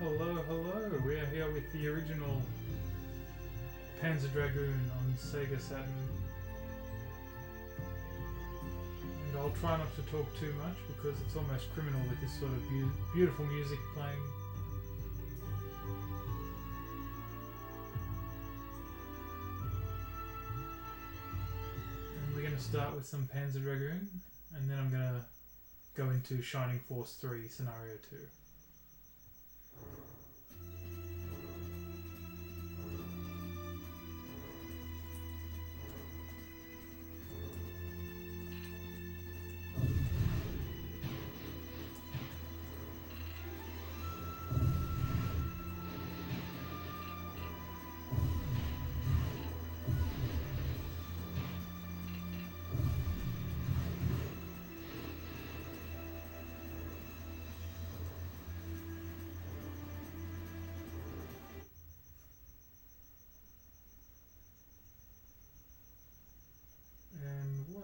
hello, hello. We are here with the original Panzer Dragoon on Sega Saturn. And I'll try not to talk too much because it's almost criminal with this sort of beautiful music playing. And we're going to start with some Panzer Dragoon, and then I'm going to go into Shining Force 3 Scenario 2.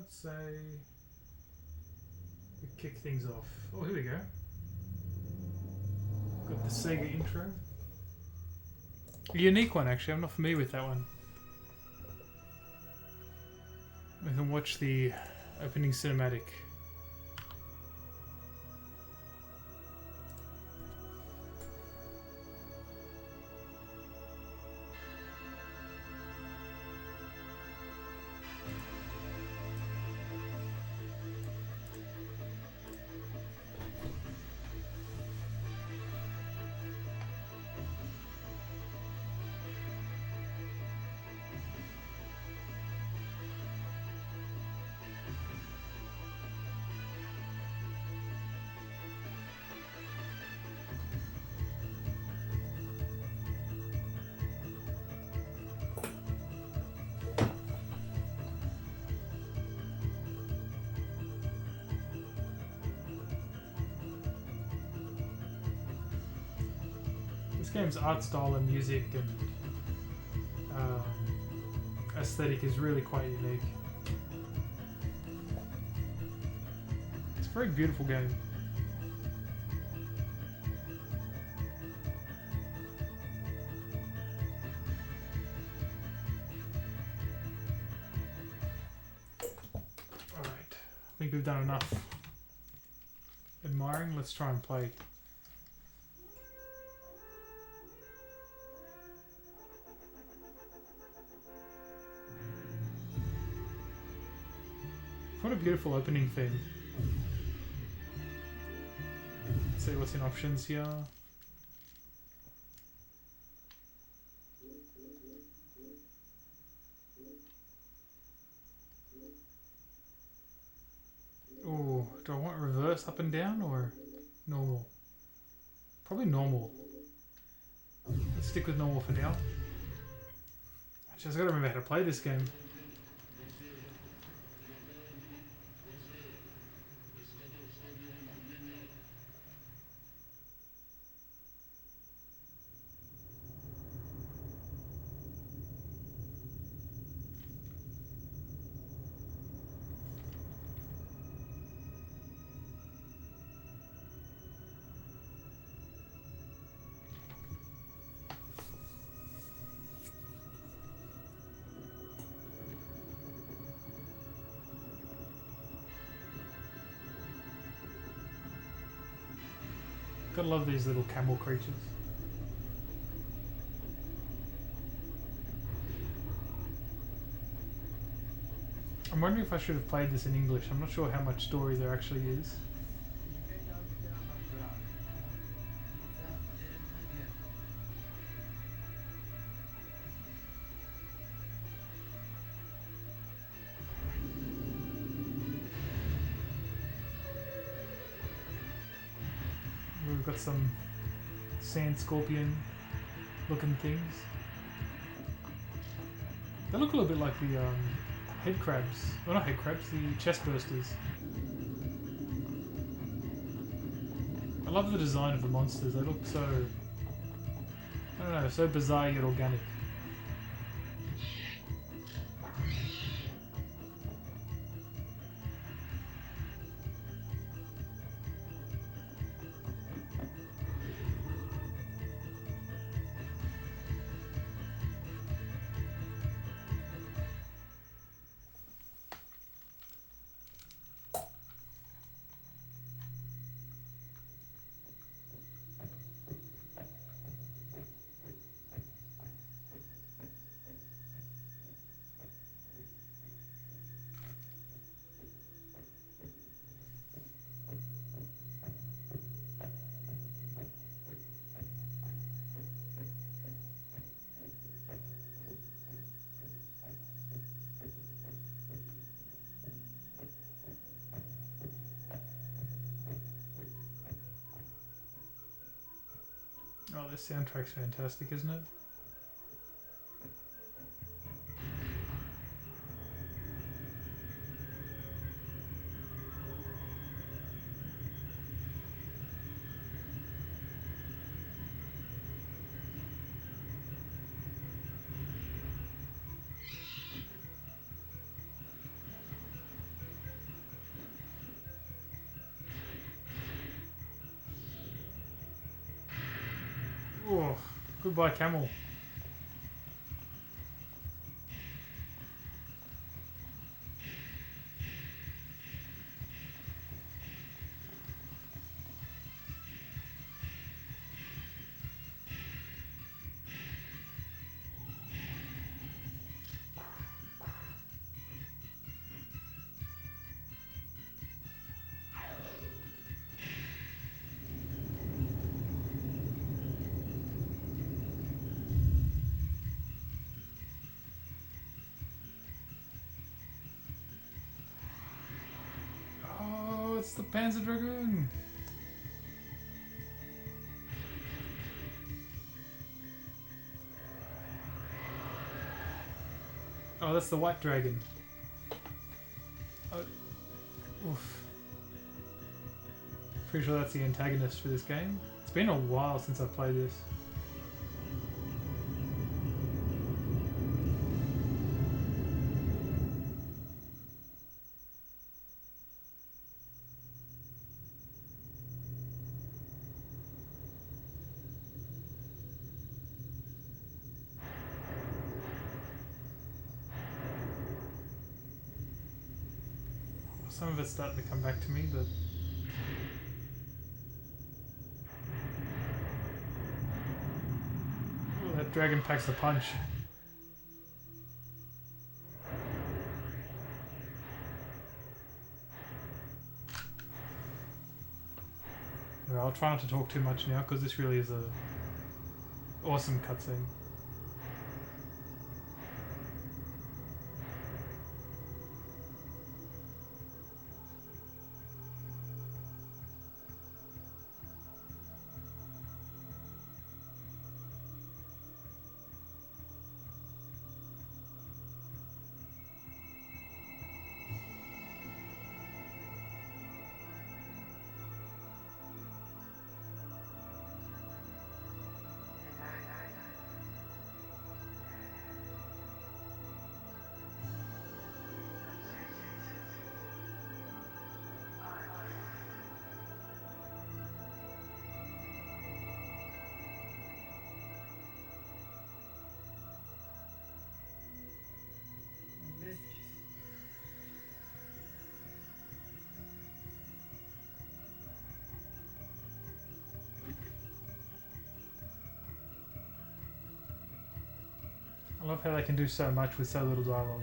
Say we kick things off. Oh, here we go. Got the Sega intro. A unique one, actually. I'm not familiar with that one. We can watch the opening cinematic. This game's art style and music and aesthetic is really quite unique. It's a very beautiful game. Alright, I think we've done enough admiring. Let's try and play. What a beautiful opening theme. Let's see what's in options here. Oh, do I want reverse up and down or normal? Probably normal. Let's stick with normal for now. Actually, I've got to remember how to play this game. Gotta love these little camel creatures. I'm wondering if I should have played this in English. I'm not sure how much story there actually is. We've got some sand scorpion looking things. They look a little bit like the head crabs. Well, not head crabs, the chest bursters. I love the design of the monsters. They look so, I don't know, so bizarre yet organic. Oh, this soundtrack's fantastic, isn't it? Oh, goodbye, camel. Oh, it's the Panzer Dragoon. Oh, that's the white dragon. Oh, oof. Pretty sure that's the antagonist for this game. It's been a while since I've played this. Some of it's starting to come back to me, but... Oh, that dragon packs a punch. Anyway, I'll try not to talk too much now, because this really is a awesome cutscene. I love how they can do so much with so little dialogue.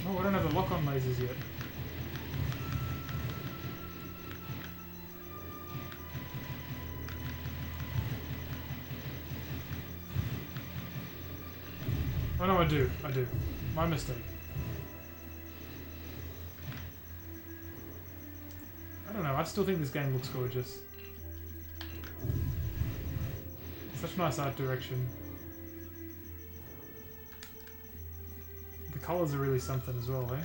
Oh, I don't have the lock-on lasers yet. Oh no, I do. My mistake. I don't know, I still think this game looks gorgeous. Such nice art direction. colours are really something as well, eh?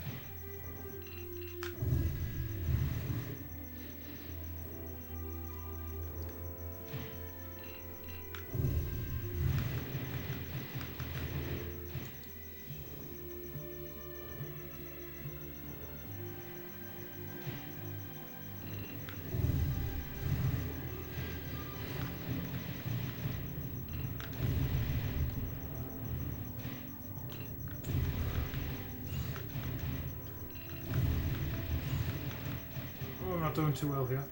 Oh, I'm not doing too well here.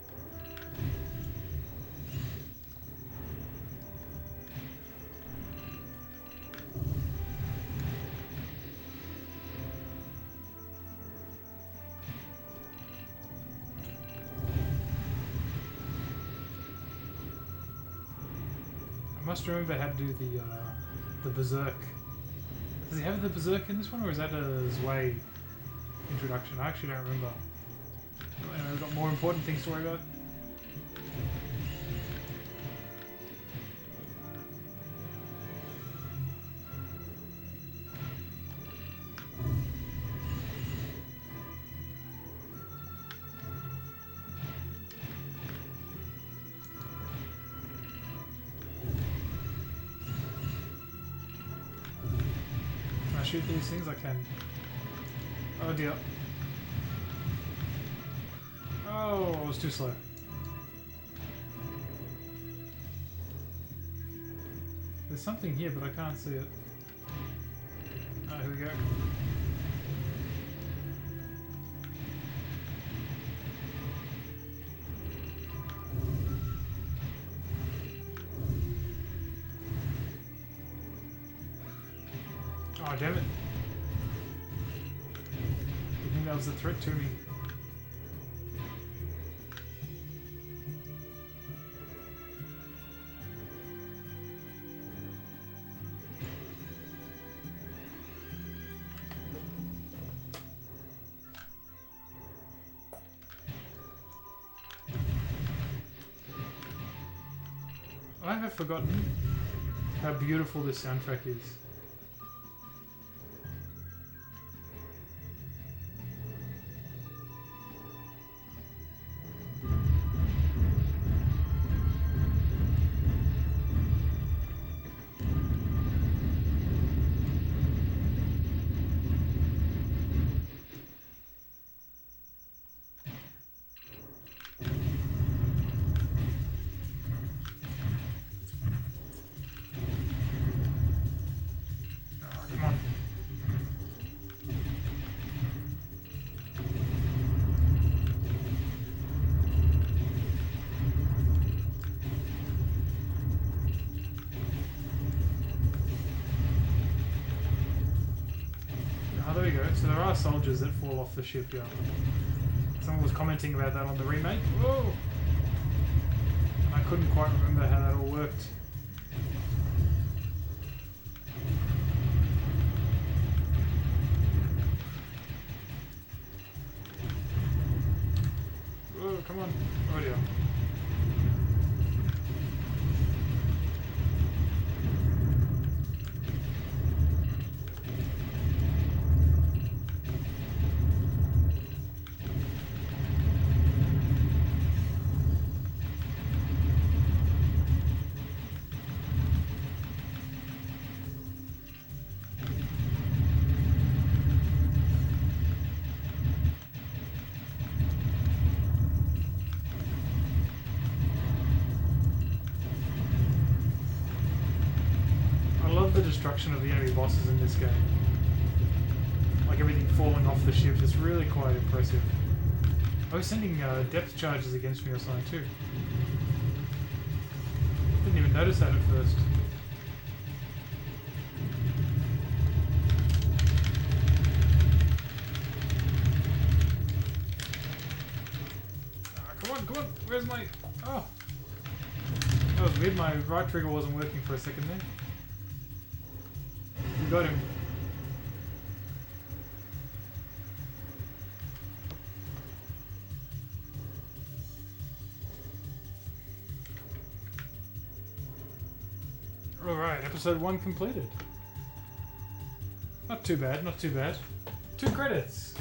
I must remember how to do the berserk. Does he have the berserk in this one, or is that a Zwei introduction? I actually don't remember. Anyway, we've got more important things to worry about. Can I shoot these things? I can. Oh dear. Oh, I was too slow. There's something here, but I can't see it. Oh, here we go. Oh, damn it. I think that was a threat to me. I have forgotten how beautiful this soundtrack is. There we go. So there are soldiers that fall off the ship, yeah. Someone was commenting about that on the remake. Whoa! And I couldn't quite remember how that all worked. Whoa, come on. Oh dear. The destruction of the enemy bosses in this game. Like everything falling off the ship is really quite impressive. I was sending depth charges against me or something too. Didn't even notice that at first. Come on, come on! Where's my... Oh! That was weird, my right trigger wasn't working for a second there. Got him. Alright, episode 1 completed. Not too bad, not too bad. 2 credits.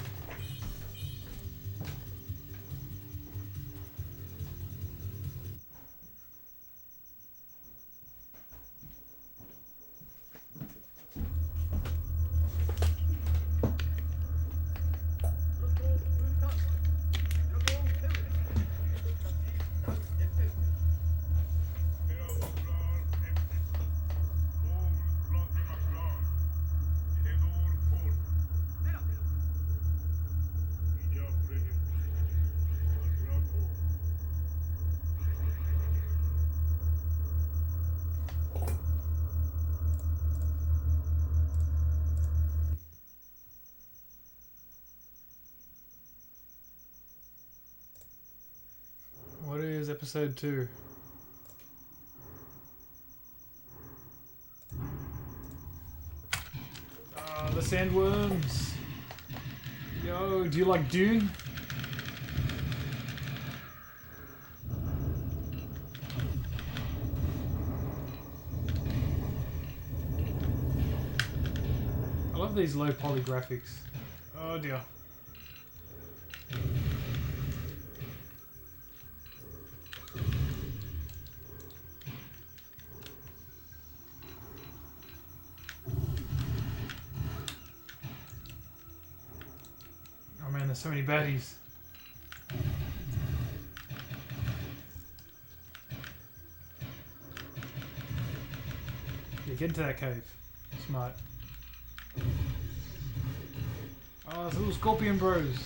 What is episode 2? Ah, the sandworms. Yo, do you like Dune? I love these low poly graphics. Oh dear. Oh man, there's so many baddies. Yeah, get into that cave. Smart. Oh, it's little scorpion bros.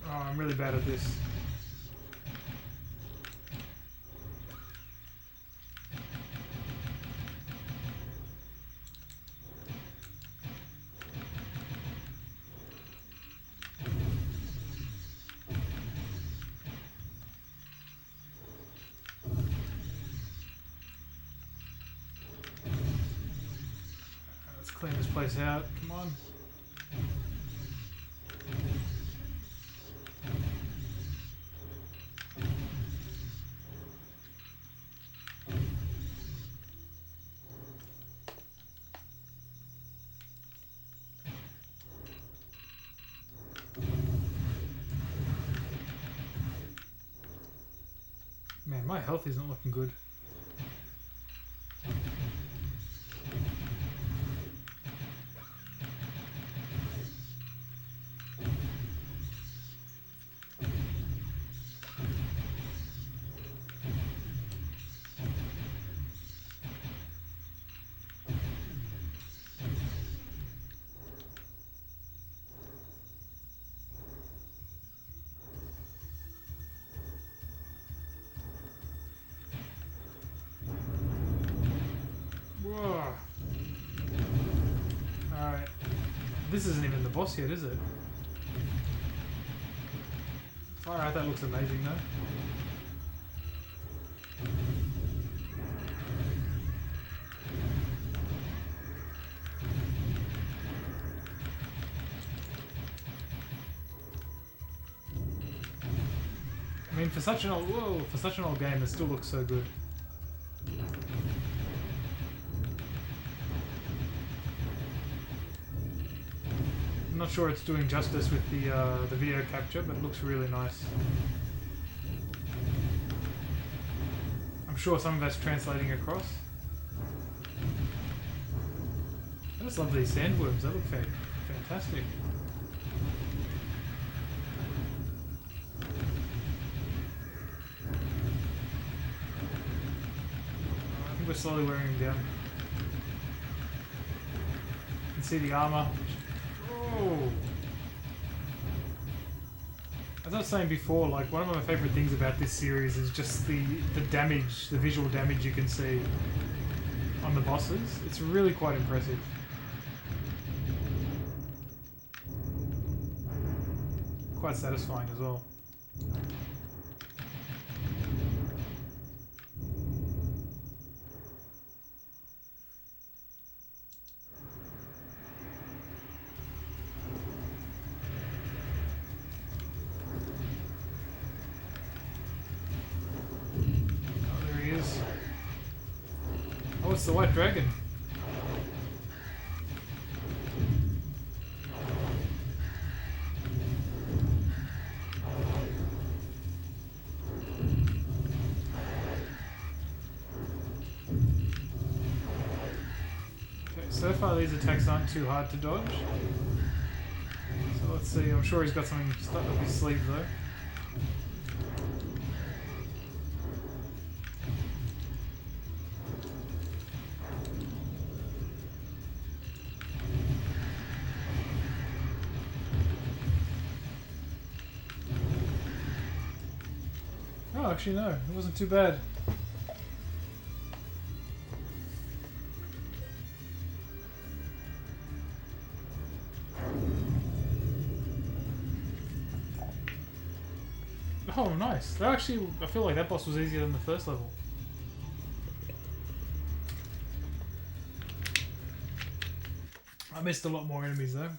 Oh, I'm really bad at this. Let's clean this place out. Come on. Man, my health isn't looking good. Whoa. Alright. This isn't even the boss yet, is it? Alright, that looks amazing though. I mean, for such an old game, it still looks so good. I'm not sure it's doing justice with the video capture, but it looks really nice. I'm sure some of that's translating across. I just love these sandworms, they look fantastic. I think we're slowly wearing them down. You can see the armor. Oh. As I was saying before, like one of my favourite things about this series is just the damage, the visual damage you can see on the bosses. It's really quite impressive. Quite satisfying as well. it's the White Dragon. Okay, so far these attacks aren't too hard to dodge. So let's see, I'm sure he's got something stuck up his sleeve though. Oh, actually no, it wasn't too bad. Oh, nice. That actually, I feel like that boss was easier than the first level. I missed a lot more enemies though.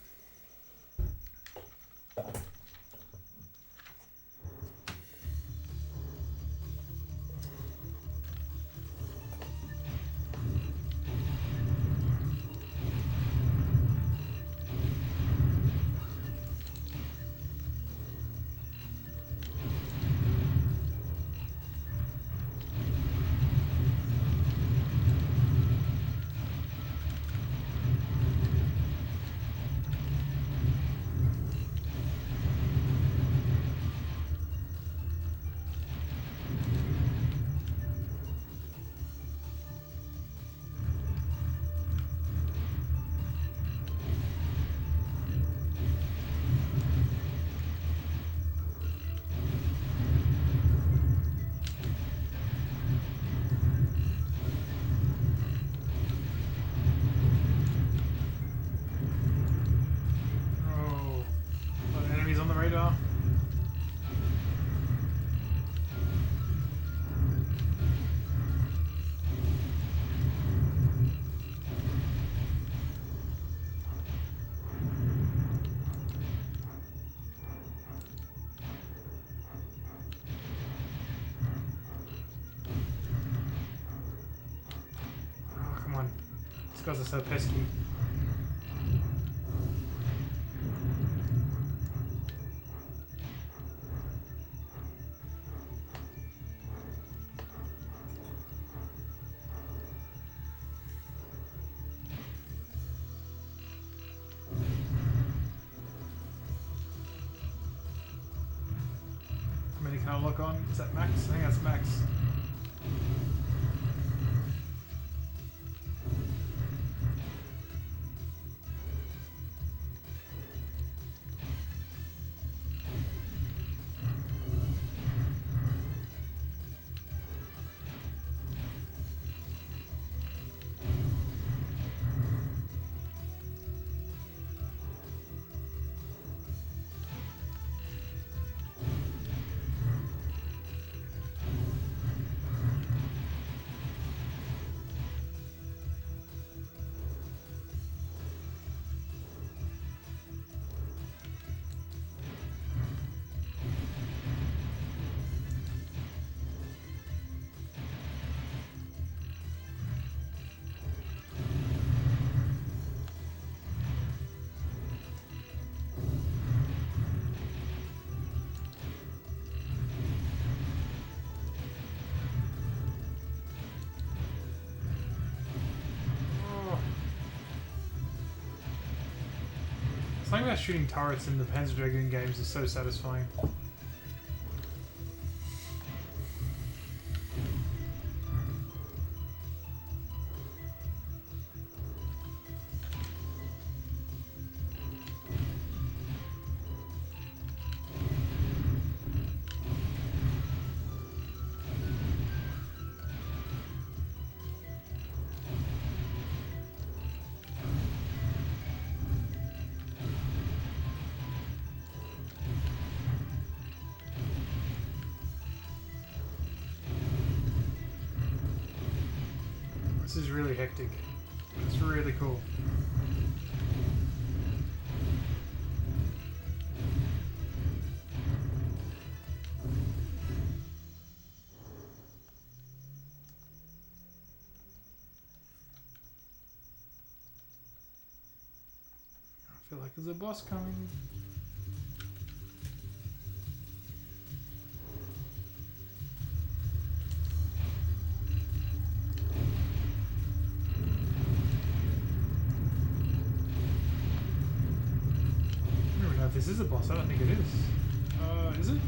Radar. Oh, come on. These guys are so pesky. How many can I lock on? Is that max? I think that's max. Something about shooting turrets in the Panzer Dragoon games is so satisfying. This is really hectic. It's really cool. like there's a boss coming. I don't even know if this is a boss. I don't think it is. Is it?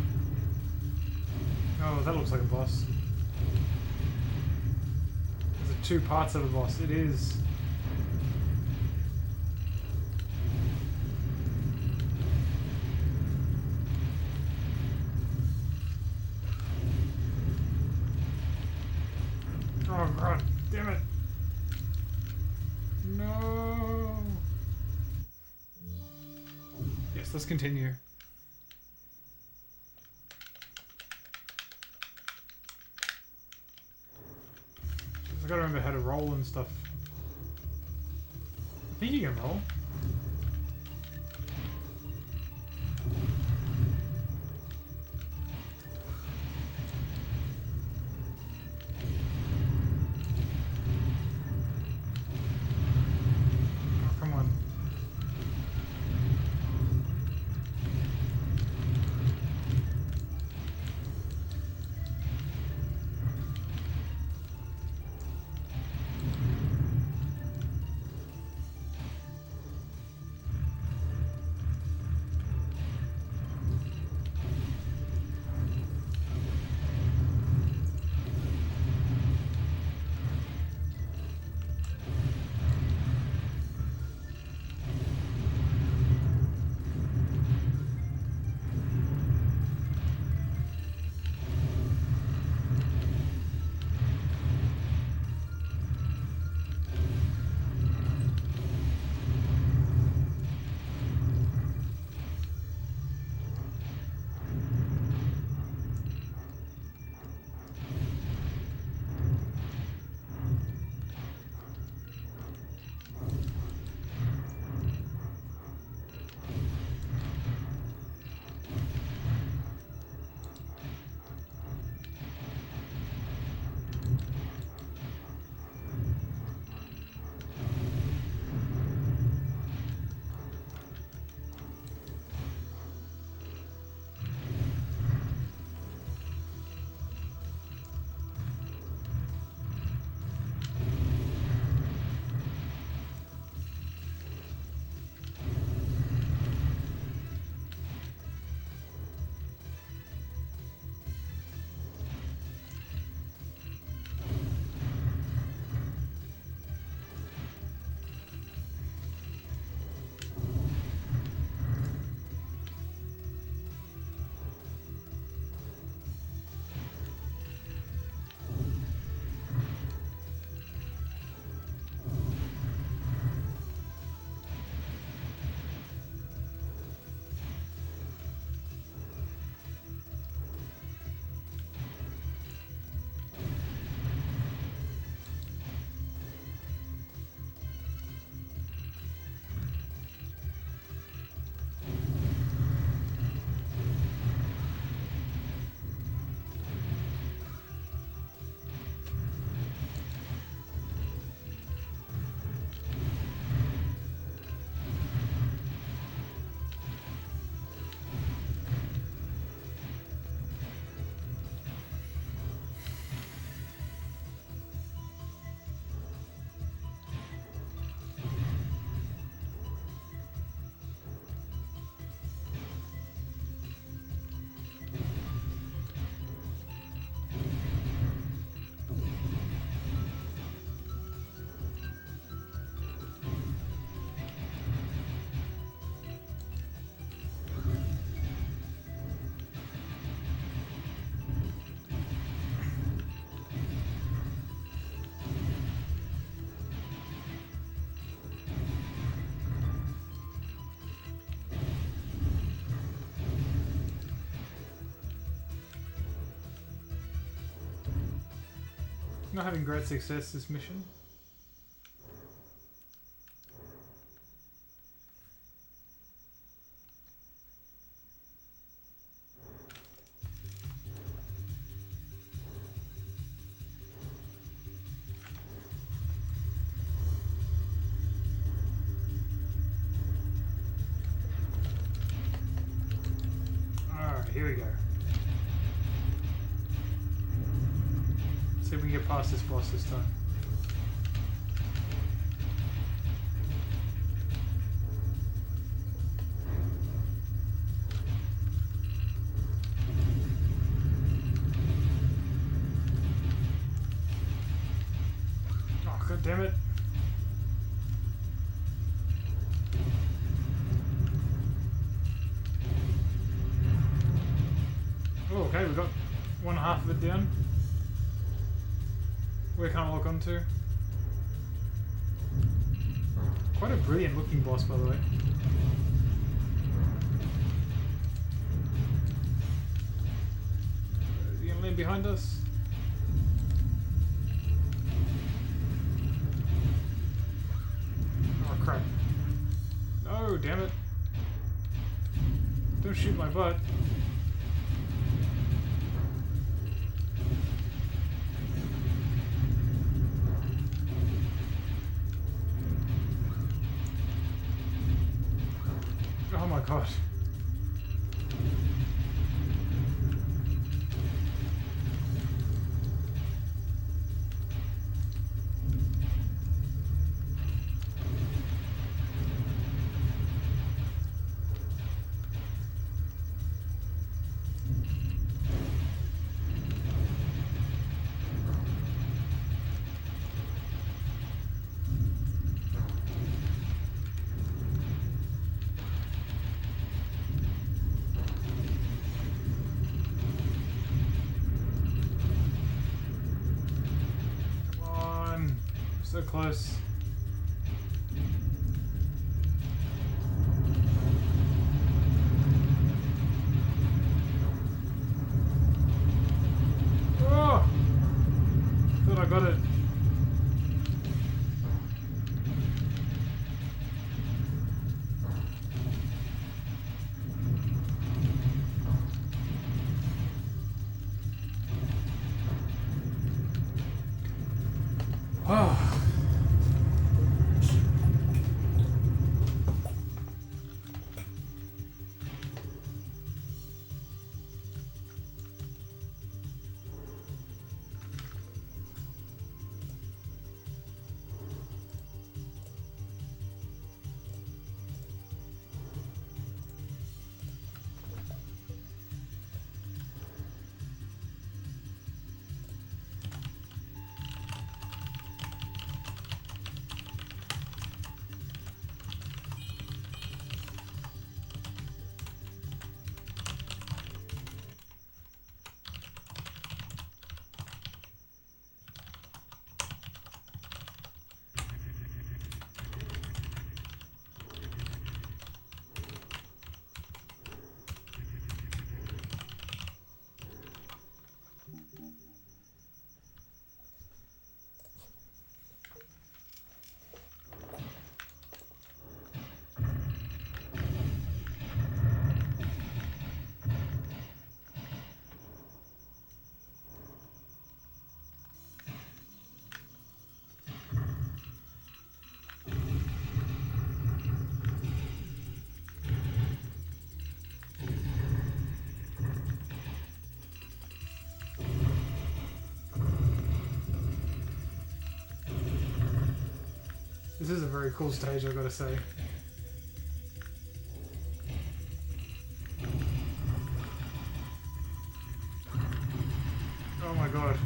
Oh, that looks like a boss. There's two parts of a boss. It is. Oh god, damn it. No. Yes, let's continue. I gotta remember how to roll and stuff. I think you can roll. Oh, come on. Not having great success this mission. here we go. See if we can get past this boss this time. Oh, god damn it. Oh, okay, we got one half of it down. Where can I lock onto? Quite a brilliant looking boss, by the way. Is he gonna land behind us? Oh crap. No, damn it. Don't shoot my butt. Oh my god. So close. Oh! Thought I got it. Oh. This is a very cool stage, I've got to say. Oh my god.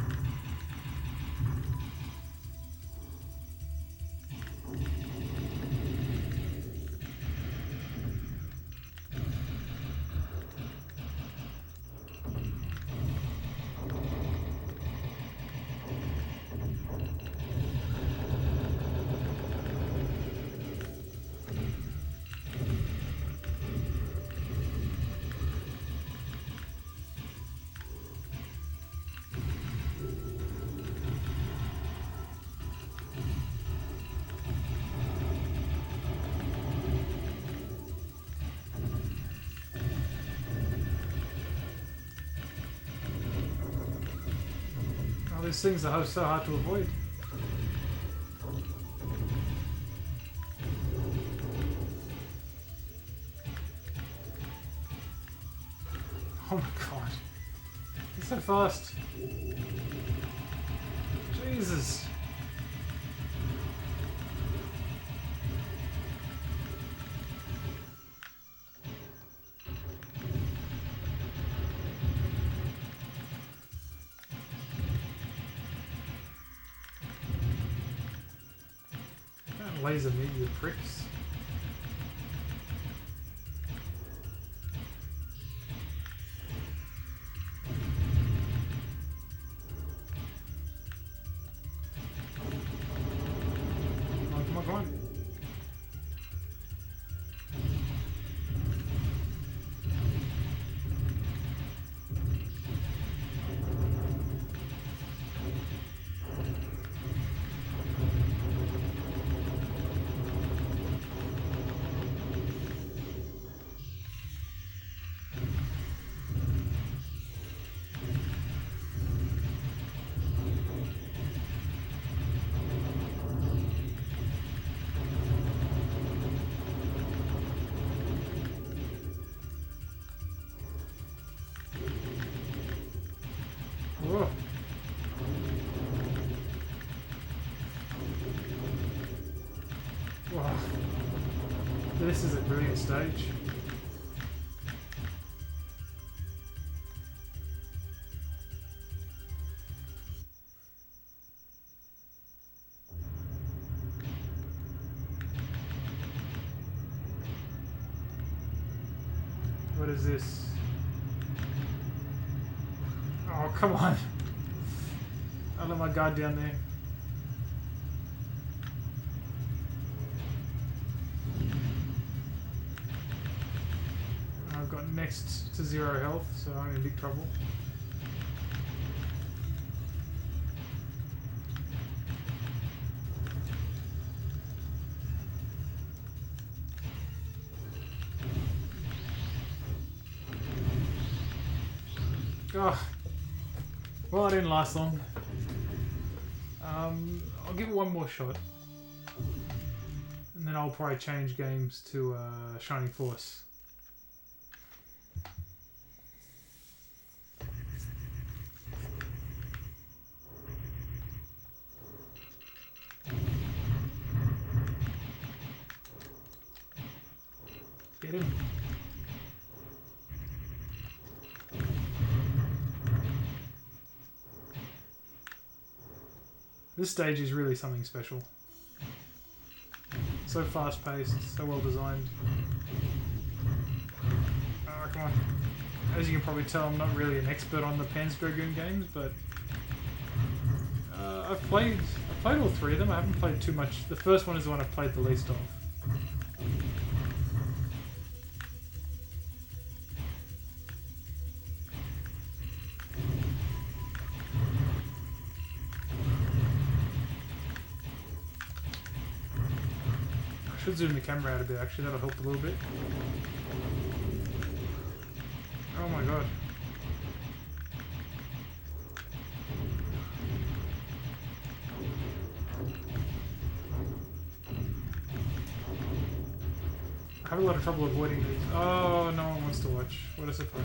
These things are so hard to avoid. Oh my god. It's so fast. Jesus. Don't laser me, you pricks. Come on. Whoa. Wow. This is a brilliant stage. What is this? Oh, come on. I let my guard down there. I've got next to 0 health, so I'm in big trouble. Oh. Well, I didn't last long. I'll give it one more shot. And then I'll probably change games to Shining Force. Get him. This stage is really something special. So fast paced, so well designed. Oh, come on. As you can probably tell, I'm not really an expert on the Panzer Dragoon games, but I've played all 3 of them. I haven't played too much. The first one is the one I've played the least of. I should zoom the camera out a bit, actually, that'll help a little bit. Oh my god. I have a lot of trouble avoiding these. Oh, no one wants to watch. What a surprise.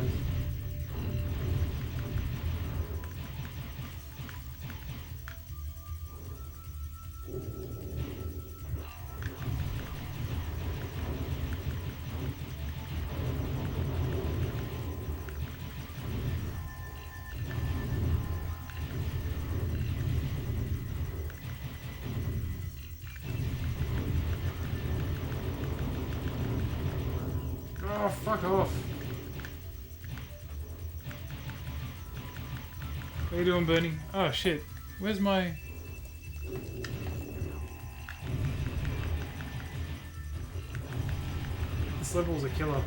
Oh, fuck off. What are you doing, Bernie? Oh, shit. Where's my... This level's a killer.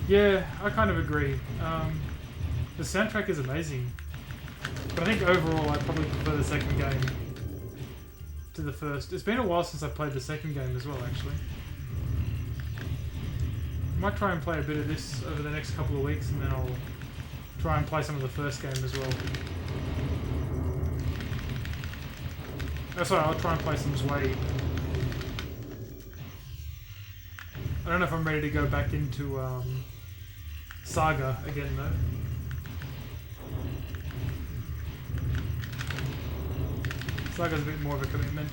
Yeah, I kind of agree. The soundtrack is amazing, but I think overall I probably prefer the second game to the first. It's been a while since I played the second game as well, actually. I might try and play a bit of this over the next couple of weeks, and then I'll try and play some of the first game as well. That's why I'll try and play some Zwei. I don't know if I'm ready to go back into Saga again though. Saga's a bit more of a commitment.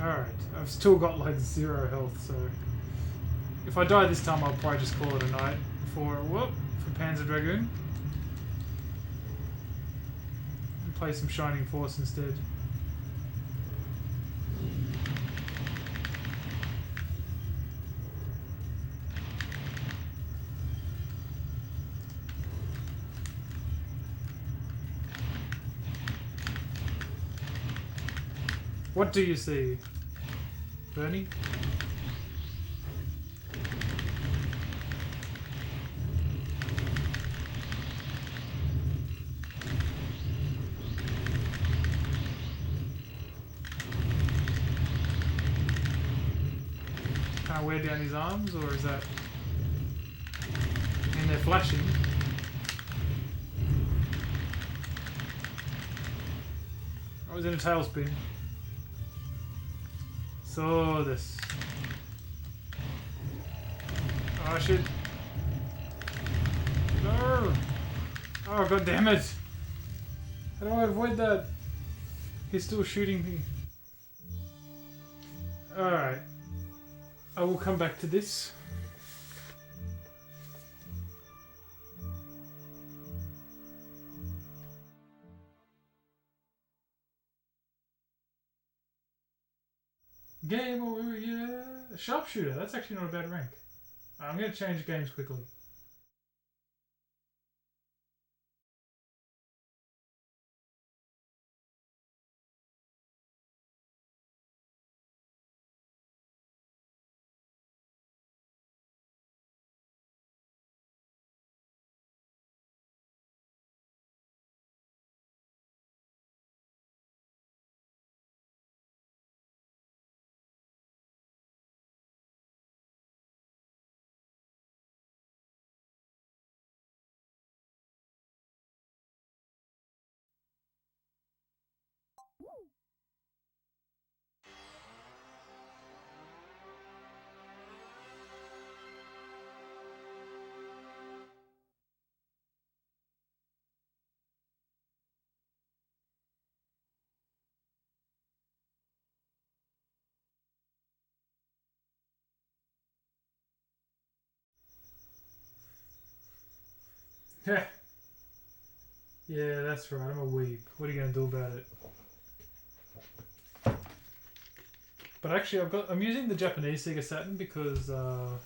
Alright, I've still got like 0 health, so if I die this time I'll probably just call it a night for Panzer Dragoon. And play some Shining Force instead. What do you see, Bernie? Can I wear down his arms, or is that... And they're flashing. I was in a tailspin. So this. Oh shit. No! Oh god damn it! How do I avoid that? He's still shooting me. Alright. I will come back to this. Game over, yeah. A sharpshooter, that's actually not a bad rank. I'm going to change games quickly. Yeah. Yeah, that's right. I'm a weeb. What are you gonna do about it? But actually, I'm using the Japanese Sega Saturn because I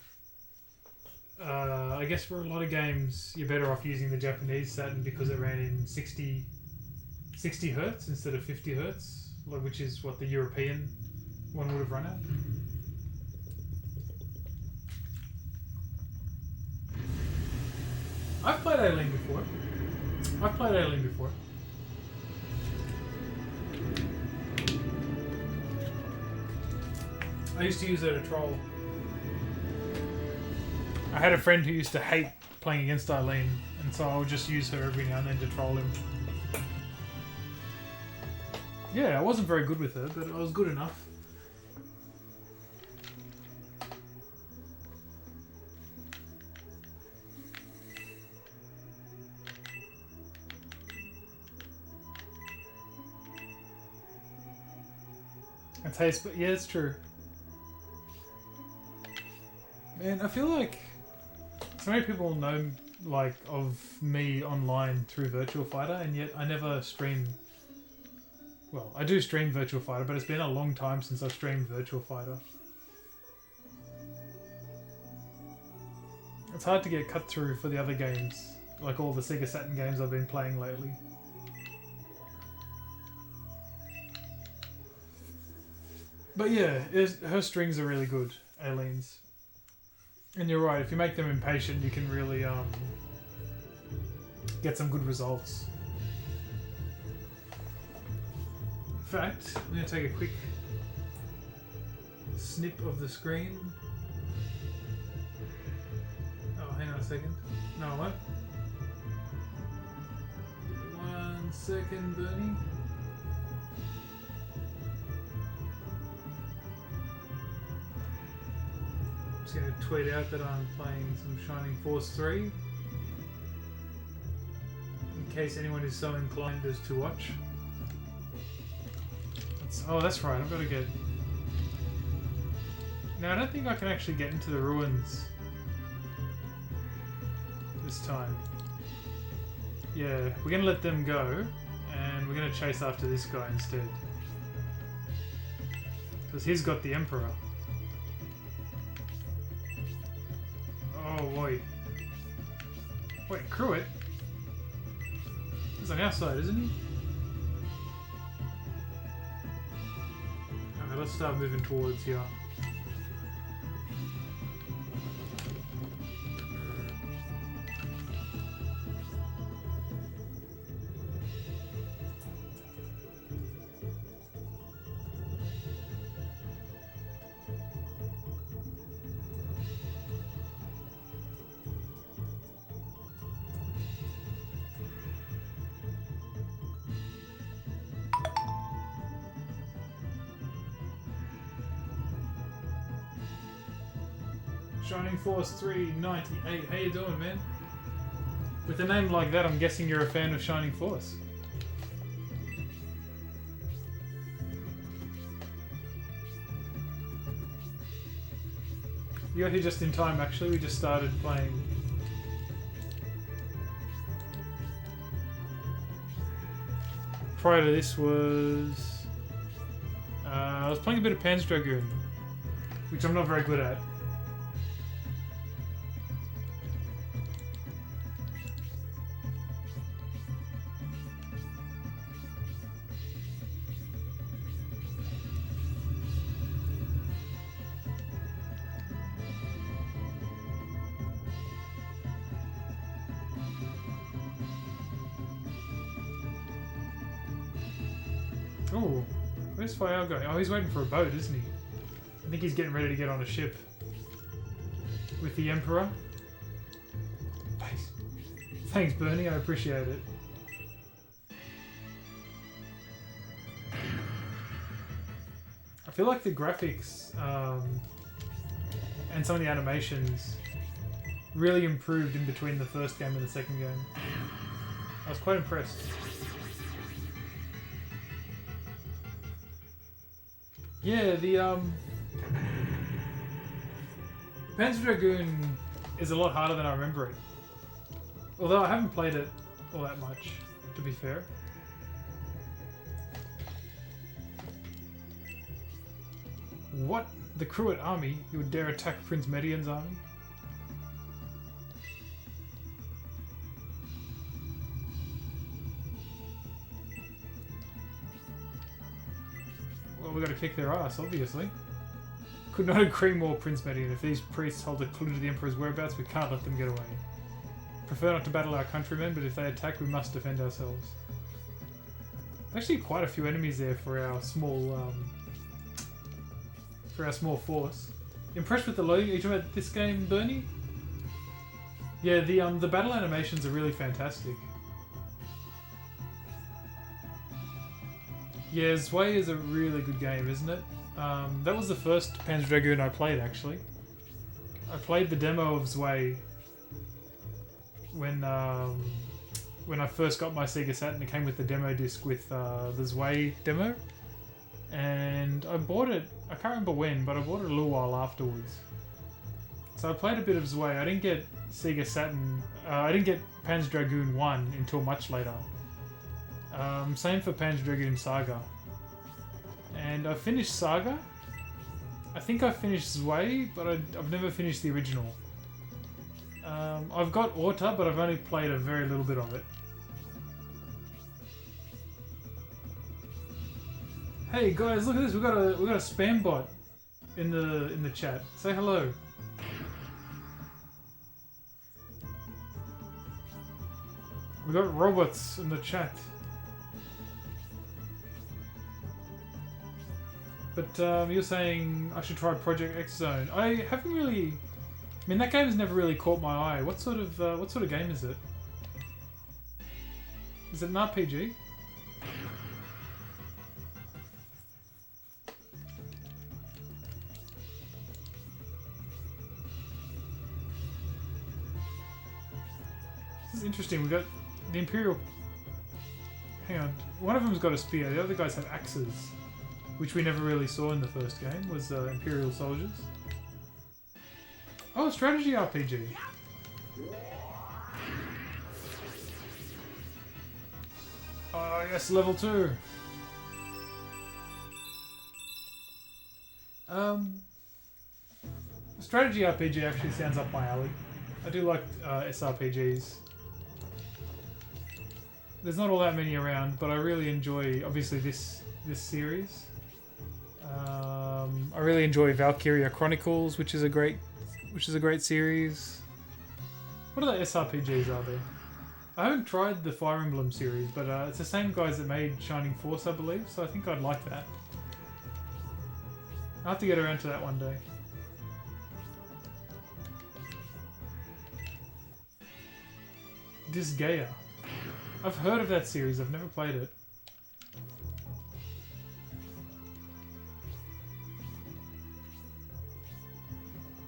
guess for a lot of games you're better off using the Japanese Saturn because it ran in 60 hertz instead of 50 hertz, which is what the European one would have run at. I've played Alien before. I used to use her to troll. I had a friend who used to hate playing against Eileen, and so I would just use her every now and then to troll him. Yeah, I wasn't very good with her, but I was good enough. It tastes, but yeah, it's true. Man, I feel like so many people know like of me online through Virtual Fighter, and yet I never stream Well, I do stream Virtua Fighter, but it's been a long time since I've streamed Virtua Fighter. It's hard to get cut through for the other games, like all the Sega Saturn games I've been playing lately. But yeah, her strings are really good, Aileen's. And you're right, if you make them impatient, you can really get some good results. In fact, I'm going to take a quick snip of the screen. Oh, hang on a second. No, I won't. 1 second, Bernie. I'm just going to tweet out that I'm playing some Shining Force 3. In case anyone is so inclined as to watch. Oh, that's right, I've got to get... Now, I don't think I can actually get into the ruins this time. Yeah, we're going to let them go, and we're going to chase after this guy instead. Because he's got the Emperor. Oh, boy. Wait, Cruet? He's on our side, isn't he? Okay, let's start moving towards here. Shining Force 398. How you doing, man? With a name like that, I'm guessing you're a fan of Shining Force. You got here just in time, actually. We just started playing. Prior to this was... I was playing a bit of Panzer Dragoon, which I'm not very good at. Oh, where's Fayal going? Oh, he's waiting for a boat, isn't he? I think he's getting ready to get on a ship with the Emperor. Thanks. Thanks, Bernie. I appreciate it. I feel like the graphics and some of the animations really improved in between the first game and the second game. I was quite impressed. Yeah, the Panzer Dragoon is a lot harder than I remember it. Although I haven't played it all that much, to be fair. What? The Cruet army? You would dare attack Prince Medion's army? Well, we gotta kick their ass, obviously. Could not agree more, Prince Medion. If these priests hold a clue to the Emperor's whereabouts, we can't let them get away. Prefer not to battle our countrymen, but if they attack, we must defend ourselves. Actually, quite a few enemies there for our small, force. Impressed with the loading? Are you talking about this game, Bernie? Yeah, the battle animations are really fantastic. Yeah, Zwei is a really good game, isn't it? That was the first Panzer Dragoon I played, actually. I played the demo of Zwei when I first got my Sega Saturn. It came with the demo disc with the Zwei demo. And I bought it, I can't remember when, but I bought it a little while afterwards. So I played a bit of Zwei. I didn't get Sega Saturn, I didn't get Panzer Dragoon 1 until much later. Same for Panzer Dragoon Saga. And I finished Saga. I think I finished Zwei, but I've never finished the original. I've got Orta, but I've only played a very little bit of it. Hey guys, look at this! We got a spam bot in the chat. Say hello. We got robots in the chat. But you're saying I should try Project X Zone. I haven't really. I mean, that game has never really caught my eye. What sort of game is it? Is it an RPG? This is interesting. We got the Imperial. Hang on. One of them's got a spear. The other guys have axes, which we never really saw in the first game. Was Imperial soldiers. Oh, strategy RPG. Oh yes, level 2. Strategy RPG actually sounds up my alley. I do like SRPGs. There's not all that many around, but I really enjoy, obviously, this series. I really enjoy Valkyria Chronicles, which is a great series. What other SRPGs are there? I haven't tried the Fire Emblem series, but it's the same guys that made Shining Force, I believe, so I think I'd like that. I'll have to get around to that one day. Disgaea. I've heard of that series, I've never played it.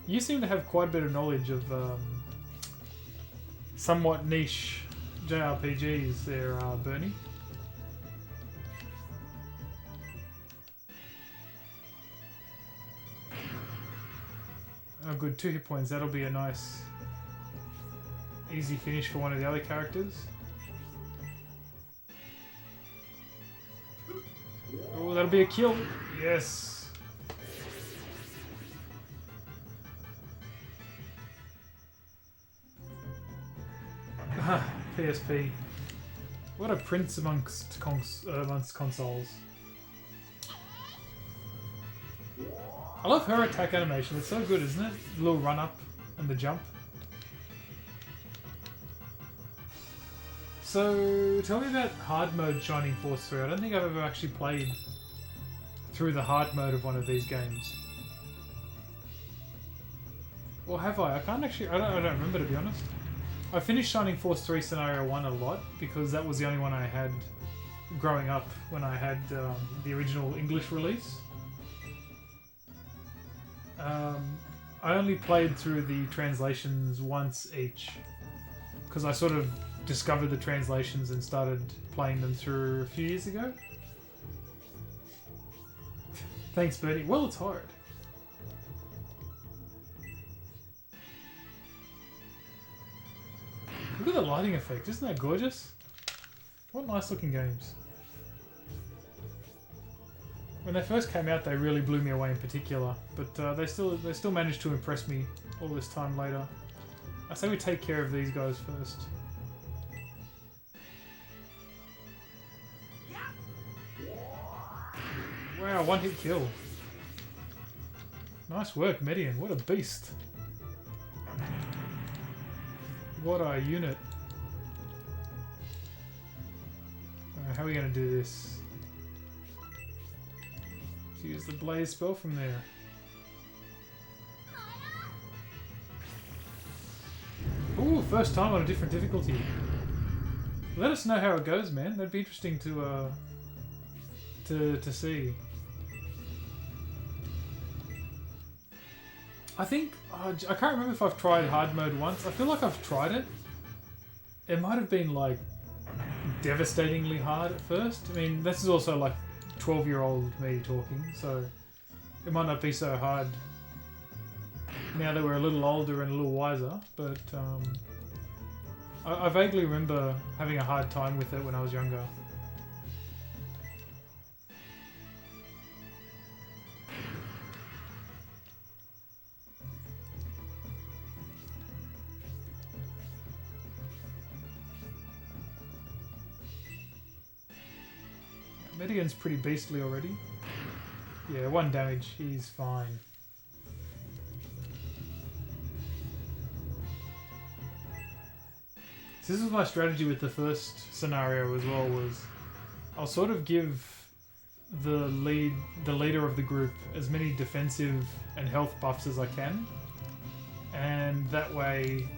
You seem to have quite a bit of knowledge of somewhat niche JRPGs there, Bernie. Oh good, 2 hit points. That'll be a nice easy finish for one of the other characters. Oh, that'll be a kill. Yes. PSP. What a prince amongst consoles. I love her attack animation. It's so good, isn't it? The little run up and the jump. So, tell me about hard mode Shining Force 3. I don't think I've ever actually played through the hard mode of one of these games. Or have I? I can't actually. I don't remember, to be honest. I finished Shining Force 3 Scenario 1 a lot because that was the only one I had growing up when I had the original English release. I only played through the translations once each because I sort of discovered the translations and started playing them through a few years ago. Thanks, Bernie. Well, it's hard. Look at the lighting effect, isn't that gorgeous? What nice looking games. When they first came out, they really blew me away in particular, but they still managed to impress me all this time later. I say we take care of these guys first. Wow, 1-hit kill. Nice work, Median. What a beast. What a unit. How are we going to do this? Let's use the blaze spell from there. Ooh, first time on a different difficulty. Let us know how it goes, man. That'd be interesting to see. I think I can't remember if I've tried hard mode once. I feel like I've tried it. It might have been like devastatingly hard at first. I mean, this is also like 12-year-old me talking, so it might not be so hard now that we're a little older and a little wiser. But I vaguely remember having a hard time with it when I was younger. Medigan's pretty beastly already. Yeah, 1 damage. He's fine. So this was my strategy with the first scenario as well, was I'll sort of give the leader of the group as many defensive and health buffs as I can, and that way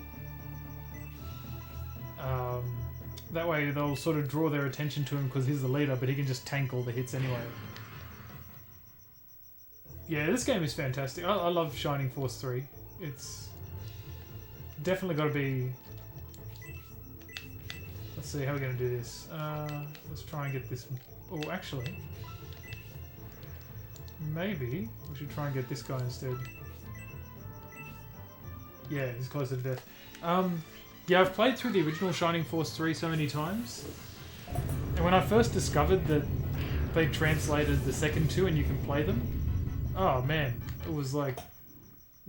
they'll sort of draw their attention to him because he's the leader, but he can just tank all the hits anyway. Yeah, this game is fantastic. I love Shining Force 3. It's definitely got to be... Let's see, how are we going to do this? Let's try and get this... Oh, actually... Maybe we should try and get this guy instead. Yeah, he's closer to death. Yeah, I've played through the original Shining Force 3 so many times. And when I first discovered that they translated the second two and you can play them, oh man, it was like...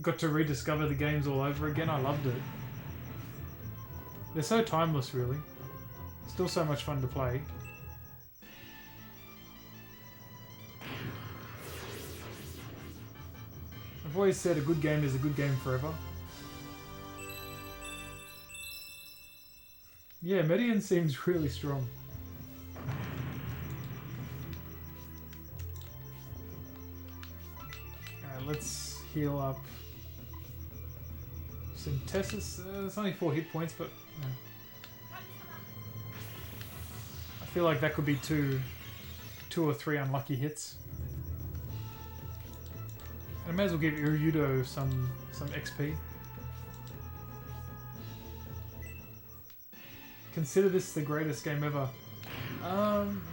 Got to rediscover the games all over again. I loved it. They're so timeless, really. Still so much fun to play. I've always said a good game is a good game forever. Yeah, Median seems really strong. Alright, let's heal up. Synthesis, it's only 4 hit points, but... I feel like that could be two or three unlucky hits. I may as well give Iryudo some XP. Consider this the greatest game ever.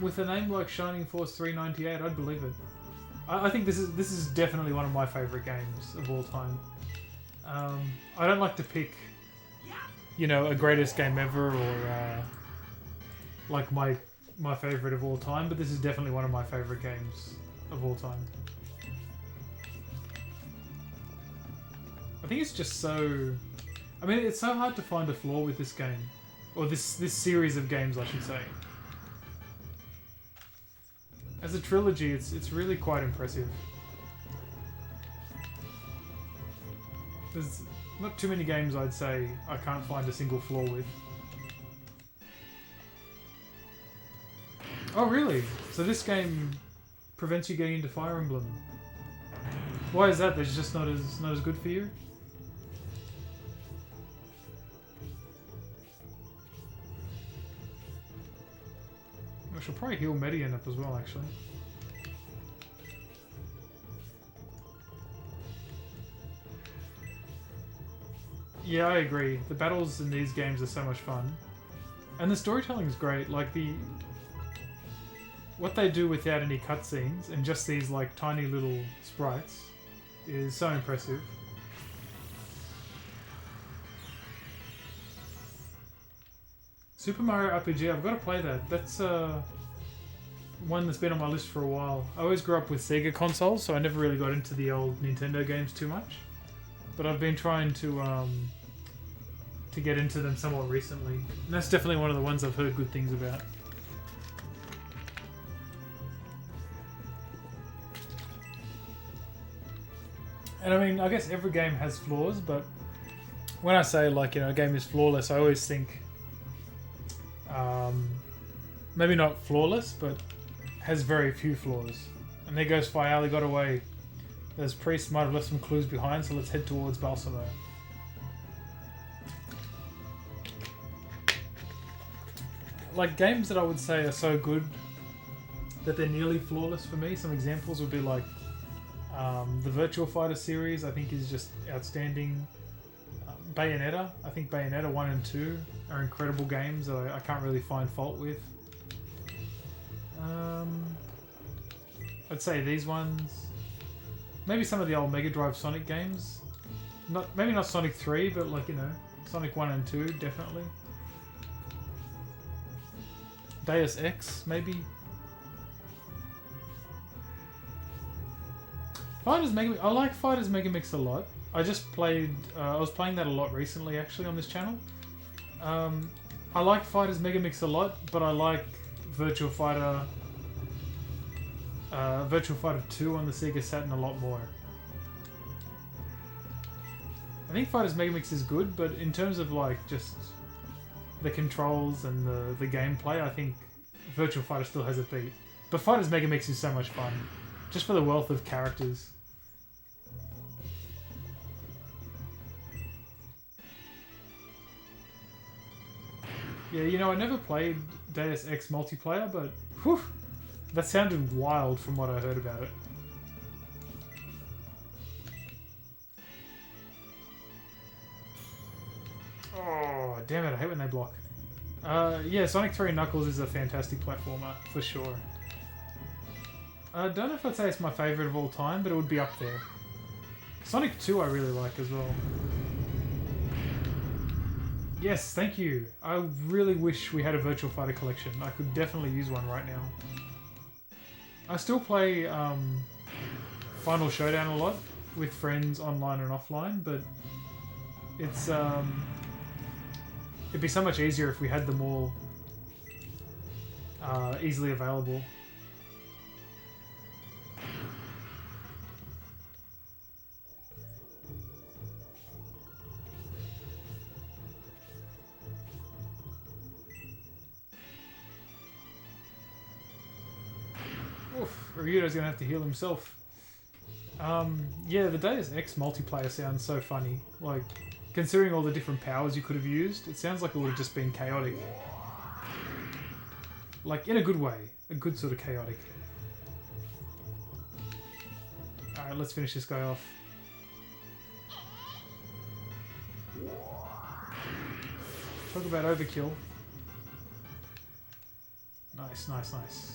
With a name like Shining Force 398, I'd believe it. I think this is definitely one of my favourite games of all time. I don't like to pick, you know, a greatest game ever or like my favourite of all time, but this is definitely one of my favourite games of all time. I think it's just so... I mean, it's so hard to find a flaw with this game. Or this series of games, I should say. As a trilogy, it's really quite impressive. There's not too many games I'd say I can't find a single flaw with. Oh really? So this game prevents you getting into Fire Emblem. Why is that? That's just not as good for you? I should probably heal Median up as well, actually. Yeah, I agree. The battles in these games are so much fun. And the storytelling is great. Like, what they do without any cutscenes and just these, like, tiny little sprites is so impressive. Super Mario RPG, I've got to play that. That's one that's been on my list for a while. I always grew up with Sega consoles, so I never really got into the old Nintendo games too much. But I've been trying to get into them somewhat recently. And that's definitely one of the ones I've heard good things about. And I mean, I guess every game has flaws, but when I say, like, you know, a game is flawless, I always think... maybe not flawless, but has very few flaws. And there goes Fayal, he got away. Those priests might have left some clues behind, so let's head towards Balsamo. Like, games that I would say are so good that they're nearly flawless for me, some examples would be like the Virtua Fighter series, I think is just outstanding. Bayonetta, I think Bayonetta 1 and 2 are incredible games that I can't really find fault with. I'd say these ones. Maybe some of the old Mega Drive Sonic games. Maybe not Sonic 3, but, like, you know, Sonic 1 and 2, definitely. Deus Ex, maybe. I like Fighters Megamix a lot. I just played... I was playing that a lot recently, actually, on this channel. I like Fighters Megamix a lot, but I like Virtua Fighter Virtual Fighter 2 on the Sega Saturn a lot more. I think Fighters Megamix is good, but in terms of like just the controls and the gameplay, I think Virtual Fighter still has a beat. But Fighters Megamix is so much fun, just for the wealth of characters. Yeah, you know, I never played Deus Ex multiplayer, but whew, that sounded wild from what I heard about it. Oh, damn it, I hate when they block. Yeah, Sonic 3 Knuckles is a fantastic platformer, for sure. I don't know if I'd say it's my favourite of all time, but it would be up there. Sonic 2 I really like as well. Yes, thank you. I really wish we had a Virtual Fighter collection. I could definitely use one right now. I still play Final Showdown a lot with friends online and offline, but it's it'd be so much easier if we had them all easily available. Oof, Ryudo's gonna have to heal himself. Yeah, the Deus Ex multiplayer sounds so funny. Like, considering all the different powers you could have used, it sounds like it would have just been chaotic. Like, in a good way. A good sort of chaotic. Alright, let's finish this guy off. Talk about overkill. Nice, nice, nice.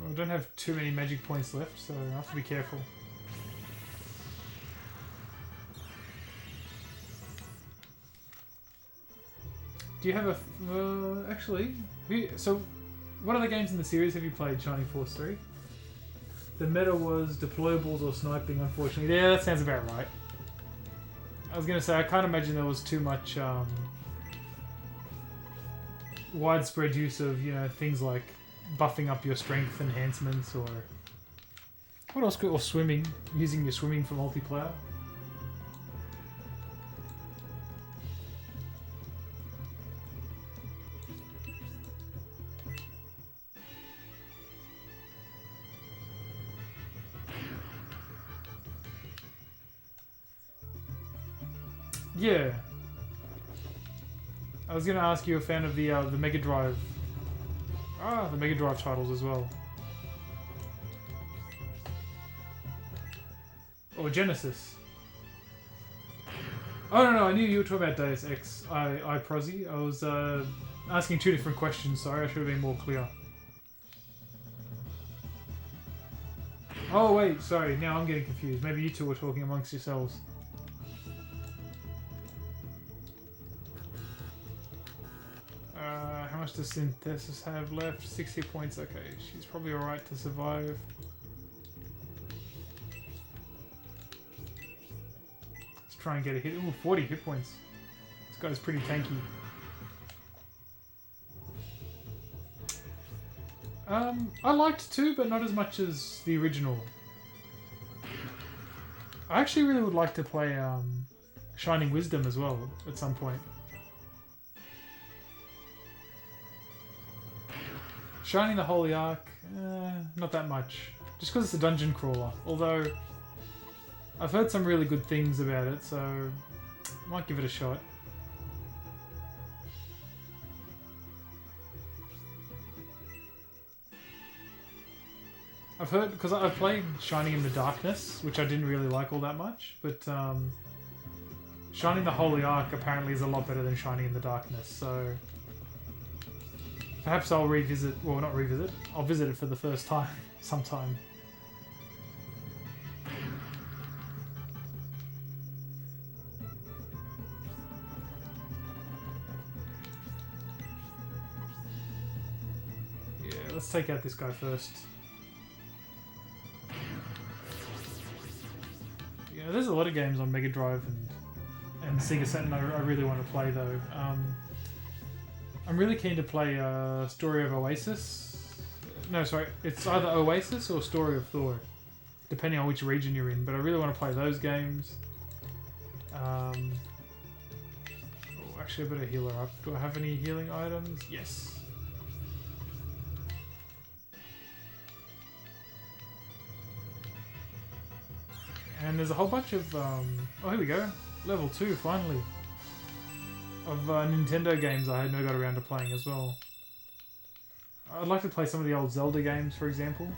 Well, I don't have too many magic points left, so I have to be careful. Do you have a... actually... So, what other games in the series have you played, Shining Force 3? The meta was deployables or sniping, unfortunately. Yeah, that sounds about right. I was going to say, I can't imagine there was too much widespread use of, you know, things like buffing up your strength enhancements or... What else could... Or swimming. Using your swimming for multiplayer. Yeah. I was going to ask you a fan of the Mega Drive. Ah, the Mega Drive titles as well. Or Genesis. Oh, no, I knew you were talking about Deus Ex. I Prozzy. I was asking two different questions, sorry. I should have been more clear. Oh, wait, sorry. Now I'm getting confused. Maybe you two were talking amongst yourselves. How much does Synthesis have left? 60 points. Okay, she's probably alright to survive. Let's try and get a hit. Ooh, 40 hit points. This guy's pretty tanky. I liked 2, but not as much as the original. I actually really would like to play Shining Wisdom as well at some point. Shining the Holy Ark, not that much. Just because it's a dungeon crawler. Although, I've heard some really good things about it, so I might give it a shot. I've heard, because I've played Shining in the Darkness, which I didn't really like all that much, but Shining the Holy Ark apparently is a lot better than Shining in the Darkness, so... Perhaps I'll revisit, well not revisit, I'll visit it for the first time, sometime. Yeah, let's take out this guy first. Yeah, There's a lot of games on Mega Drive and Sega Saturn I really want to play though. I'm really keen to play Story of Oasis. No, sorry, it's either Oasis or Story of Thor, depending on which region you're in. But I really want to play those games. Oh, actually, I better heal her up. Do I have any healing items? Yes. And there's a whole bunch of, oh, here we go. Level 2, finally. Of Nintendo games I had never got around to playing as well. I'd like to play some of the old Zelda games, for example.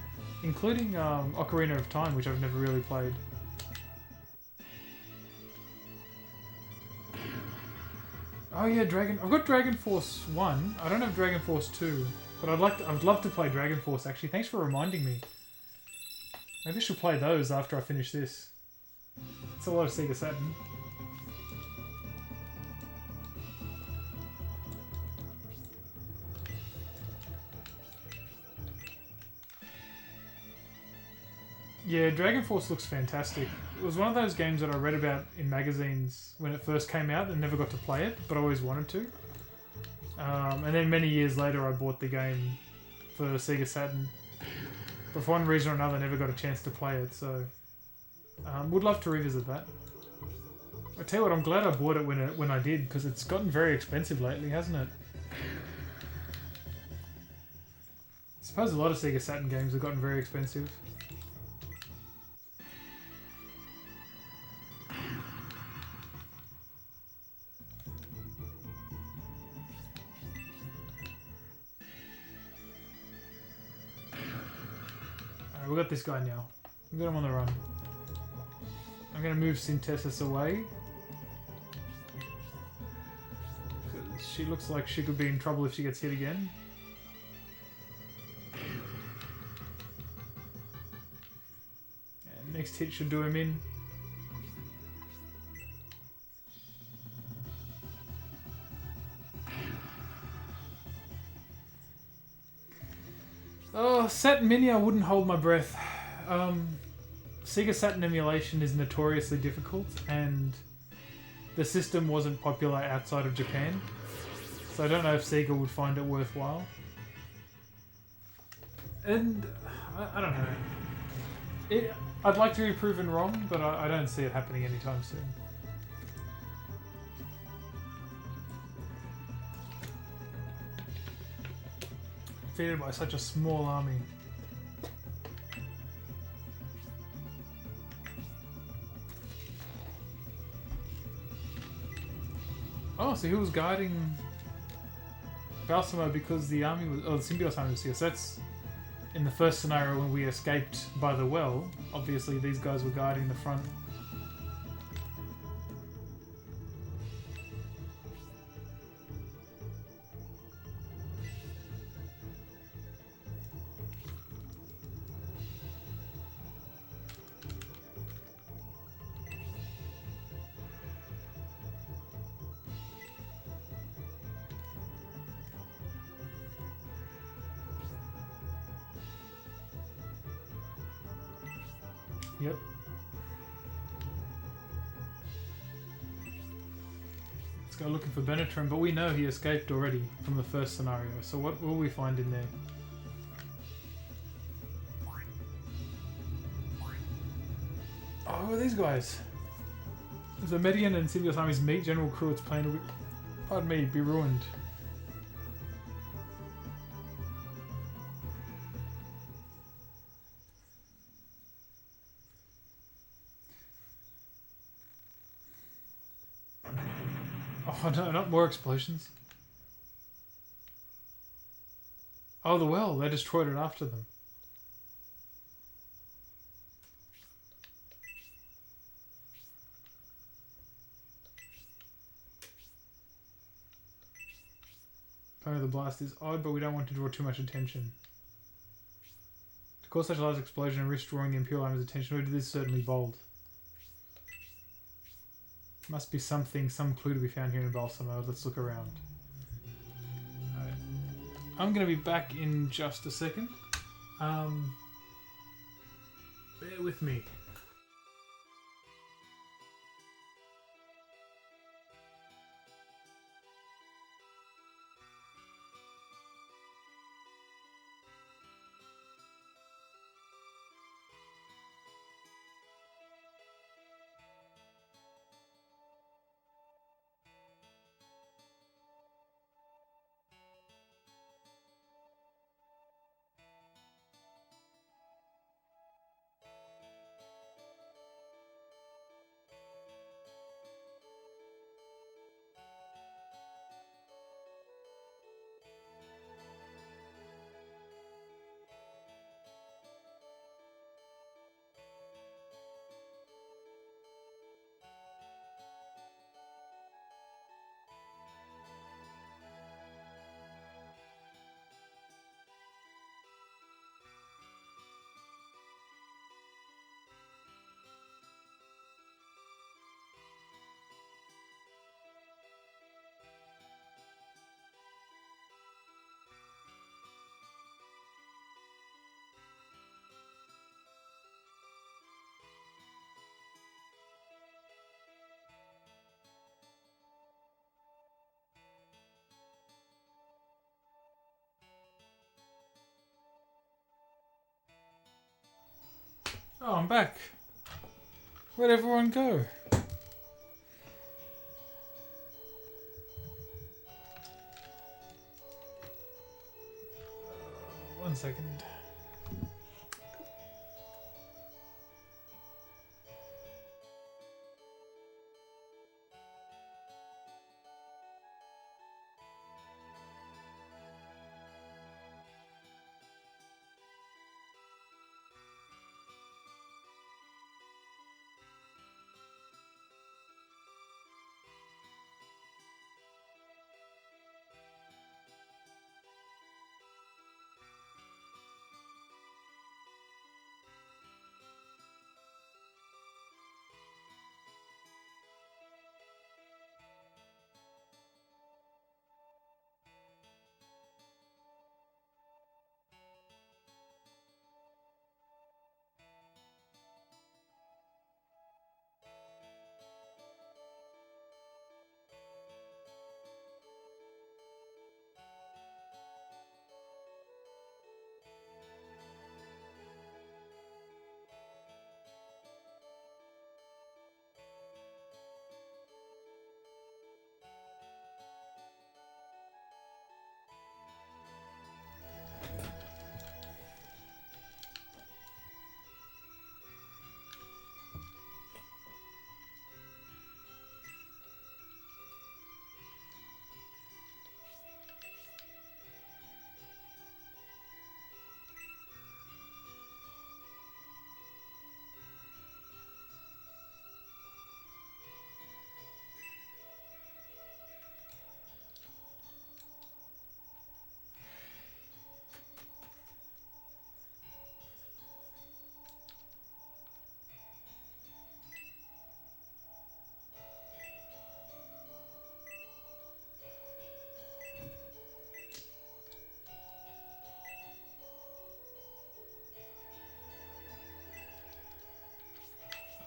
Including Ocarina of Time, which I've never really played. Oh yeah, I've got Dragon Force 1. I don't have Dragon Force 2. But I'd love to play Dragon Force, actually. Thanks for reminding me. Maybe I should play those after I finish this. It's a lot of Sega Saturn. Yeah, Dragon Force looks fantastic. It was one of those games that I read about in magazines when it first came out and never got to play it, but I always wanted to. And then many years later I bought the game for Sega Saturn. But for one reason or another I never got a chance to play it, so... would love to revisit that. I tell you what, I'm glad I bought it when I did, because it's gotten very expensive lately, hasn't it? I suppose a lot of Sega Saturn games have gotten very expensive. Alright, we got this guy now. We got him on the run. I'm going to move Synthesis away. She looks like she could be in trouble if she gets hit again. And next hit should do him in. Oh, Saturn Mini, I wouldn't hold my breath. Sega Saturn emulation is notoriously difficult, and the system wasn't popular outside of Japan, so I don't know if Sega would find it worthwhile. And I don't know. I'd like to be proven wrong, but I don't see it happening anytime soon. Defeated by such a small army. Oh, so he was guiding Balsamo because the army was... Oh, the symbiote army was here. So that's in the first scenario when we escaped by the well. Obviously, these guys were guarding the front. Yep. Let's go looking for Benetron, but we know he escaped already from the first scenario, so what will we find in there? Oh, who are these guys? As the Median and Symbiote armies meet, General Cruit's plan to, pardon me, be ruined. Oh no, not more explosions. Oh, the well. They destroyed it after them. Apparently the blast is odd, but we don't want to draw too much attention. To cause such a large explosion and risk drawing the Imperial Army's attention, we did this certainly bold. Must be something, some clue to be found here in Balsamo. Let's look around. Alright. I'm going to be back in just a second. Bear with me. Oh, I'm back. Where'd everyone go? One second.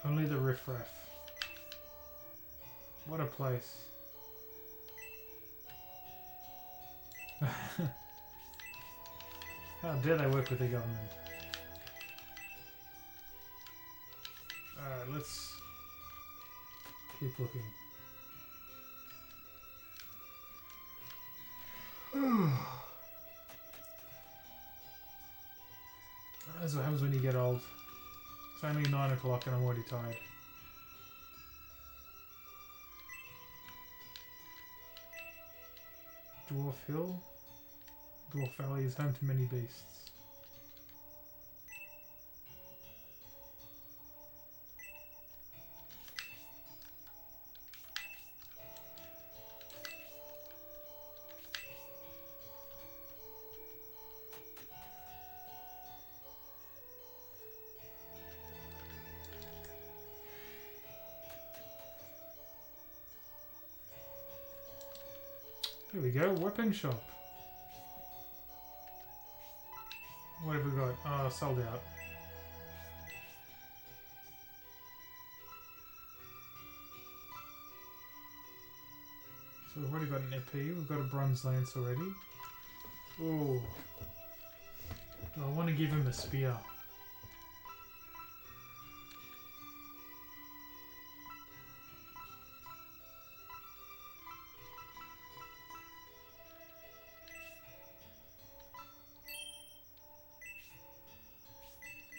Only the riffraff. What a place. How dare they work with the government? Alright, let's keep looking. That's what happens when you get old. It's only 9 o'clock and I'm already tired. Dwarf Hill? Dwarf Valley is home to many beasts. Here we go, weapon shop. What have we got? Oh, sold out. So we've already got an EP, we've got a bronze lance already. Oh. Do I want to give him a spear?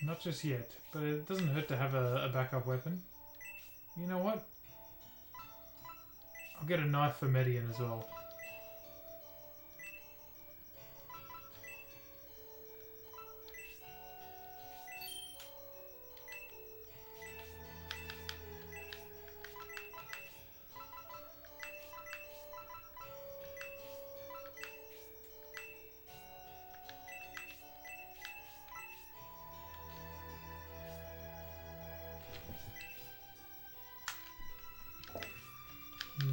Not just yet, but it doesn't hurt to have a backup weapon. You know what? I'll get a knife for Median as well.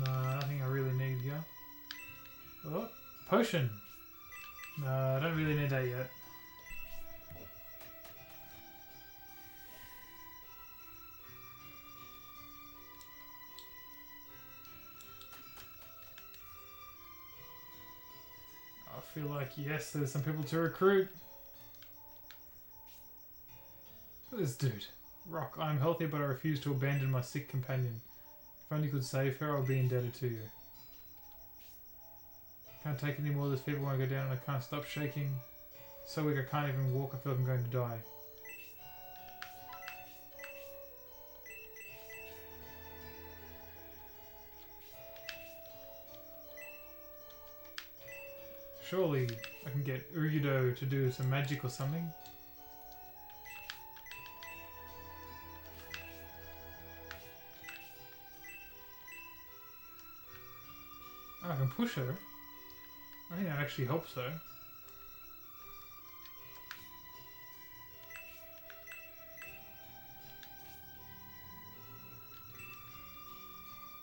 Nothing I really need here. Oh, potion! No, I don't really need that yet. I feel like, yes, there's some people to recruit. this dude. Rock, I am healthy, but I refuse to abandon my sick companion. If only you could save her, I'll be indebted to you. Can't take any more of this fever when I go down and I can't stop shaking. So weak I can't even walk, I feel like I'm going to die. Surely I can get Urudo to do some magic or something. Oh, I can push her. I think that actually helps her.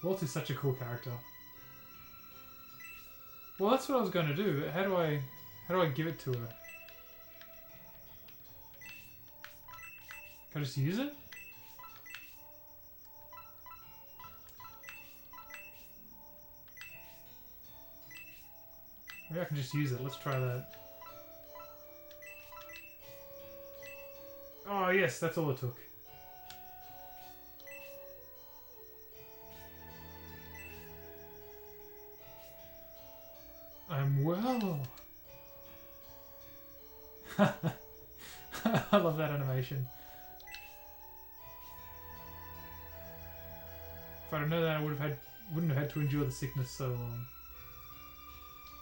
Walt is such a cool character. Well, that's what I was going to do, but how do I give it to her? Can I just use it? Maybe I can just use it. Let's try that. Oh yes, that's all it took. I'm well. I love that animation. If I'd known that, I wouldn't have had to endure the sickness so long.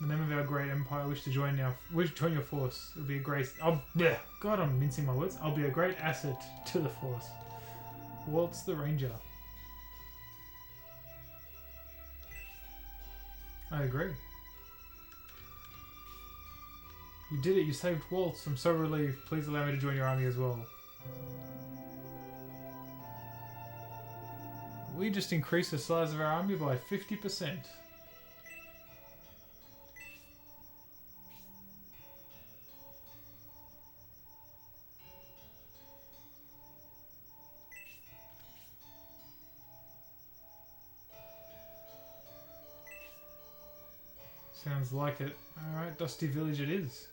In the name of our great empire, I wish to join your force. It would be a great. God, I'm mincing my words. I'll be a great asset to the force. Waltz the Ranger. I agree. You did it. You saved Waltz. I'm so relieved. Please allow me to join your army as well. We just increased the size of our army by 50%. Sounds like it. Alright, Dusty Village it is.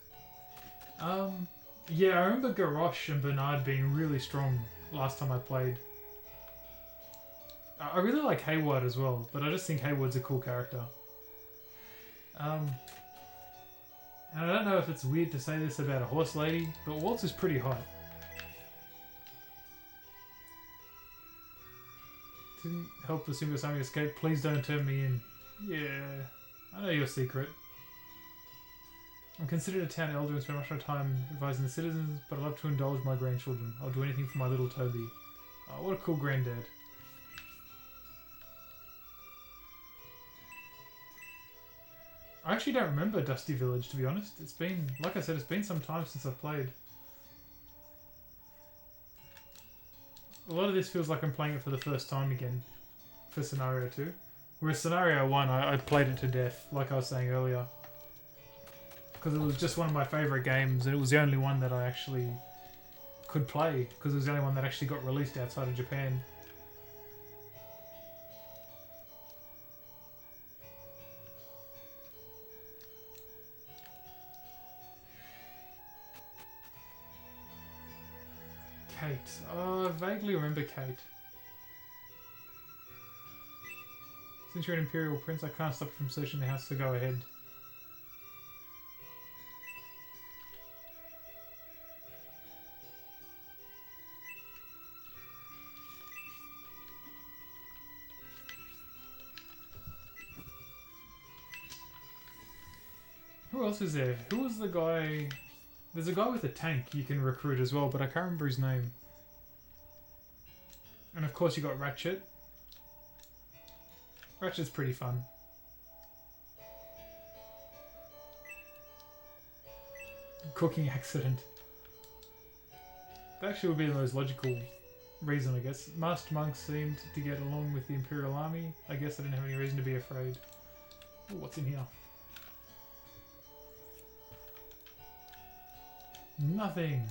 Yeah, I remember Garrosh and Bernard being really strong last time I played. I really like Hayward as well, but I just think Hayward's a cool character. And I don't know if it's weird to say this about a horse lady, but Waltz is pretty hot. Didn't help the Simba Sami escape. Please don't turn me in. Yeah, I know your secret. I'm considered a town elder and spend much of my time advising the citizens, but I love to indulge my grandchildren. I'll do anything for my little Toby. Oh, what a cool granddad. I actually don't remember Dusty Village, to be honest. It's been, like I said, it's been some time since I've played. A lot of this feels like I'm playing it for the first time again, for Scenario 2. Whereas Scenario 1, I played it to death, like I was saying earlier. Because it was just one of my favourite games, and it was the only one that I actually could play, because it was the only one that actually got released outside of Japan. Kate. Oh, I vaguely remember Kate. Since you're an Imperial Prince, I can't stop you from searching the house, so go ahead. Who else is there? Who was the guy... There's a guy with a tank you can recruit as well, but I can't remember his name. And of course you got Ratchet. Ratchet's pretty fun. Cooking accident. That actually would be the most logical reason, I guess. Masked monks seemed to get along with the Imperial Army. I guess I didn't have any reason to be afraid. Ooh, what's in here? Nothing.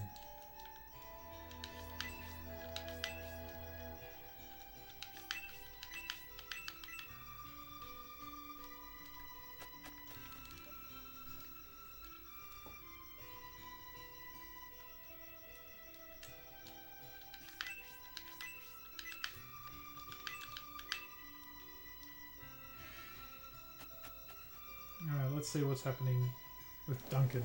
see what's happening with Duncan.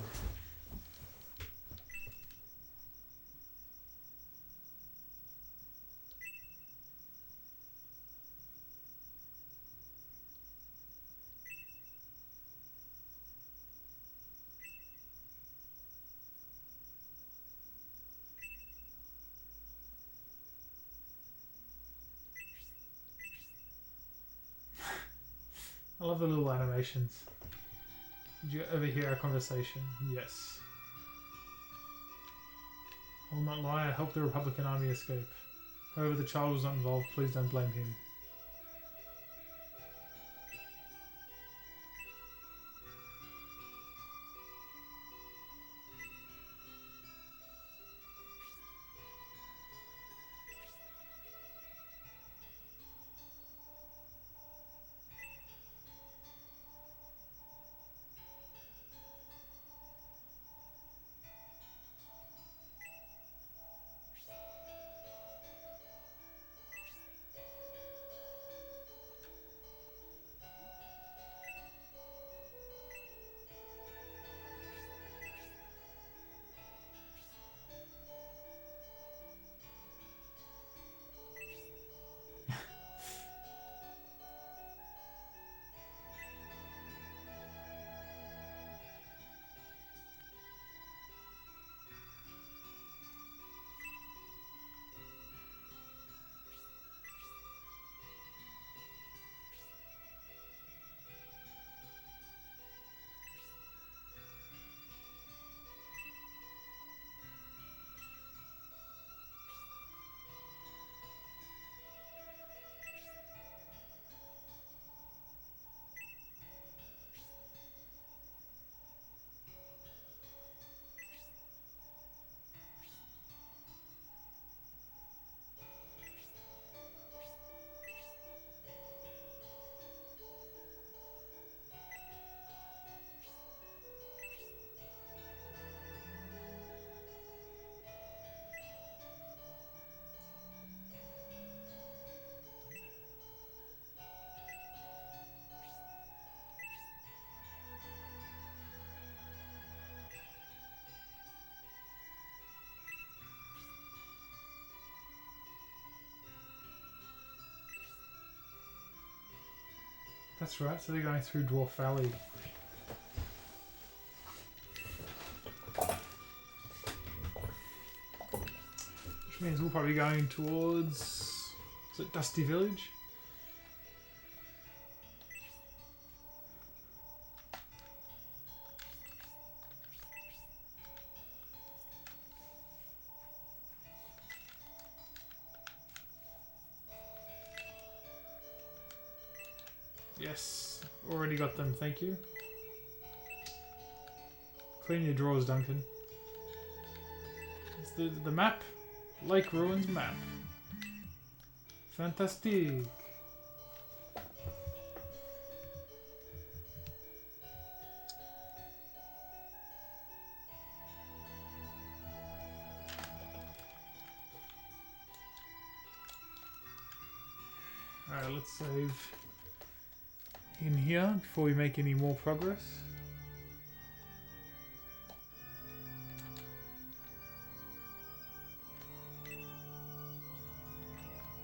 I love the little animations. Did you overhear our conversation? Yes. I will not lie, I helped the Republican army escape. However, the child was not involved, please don't blame him. That's right, so they're going through Dwarf Valley. Which means we'll probably be going towards... is it Dusty Village? Yes, already got them, thank you. Clean your drawers, Duncan. It's the map. Lake Ruins map. Fantastic. Alright, let's save in here before we make any more progress.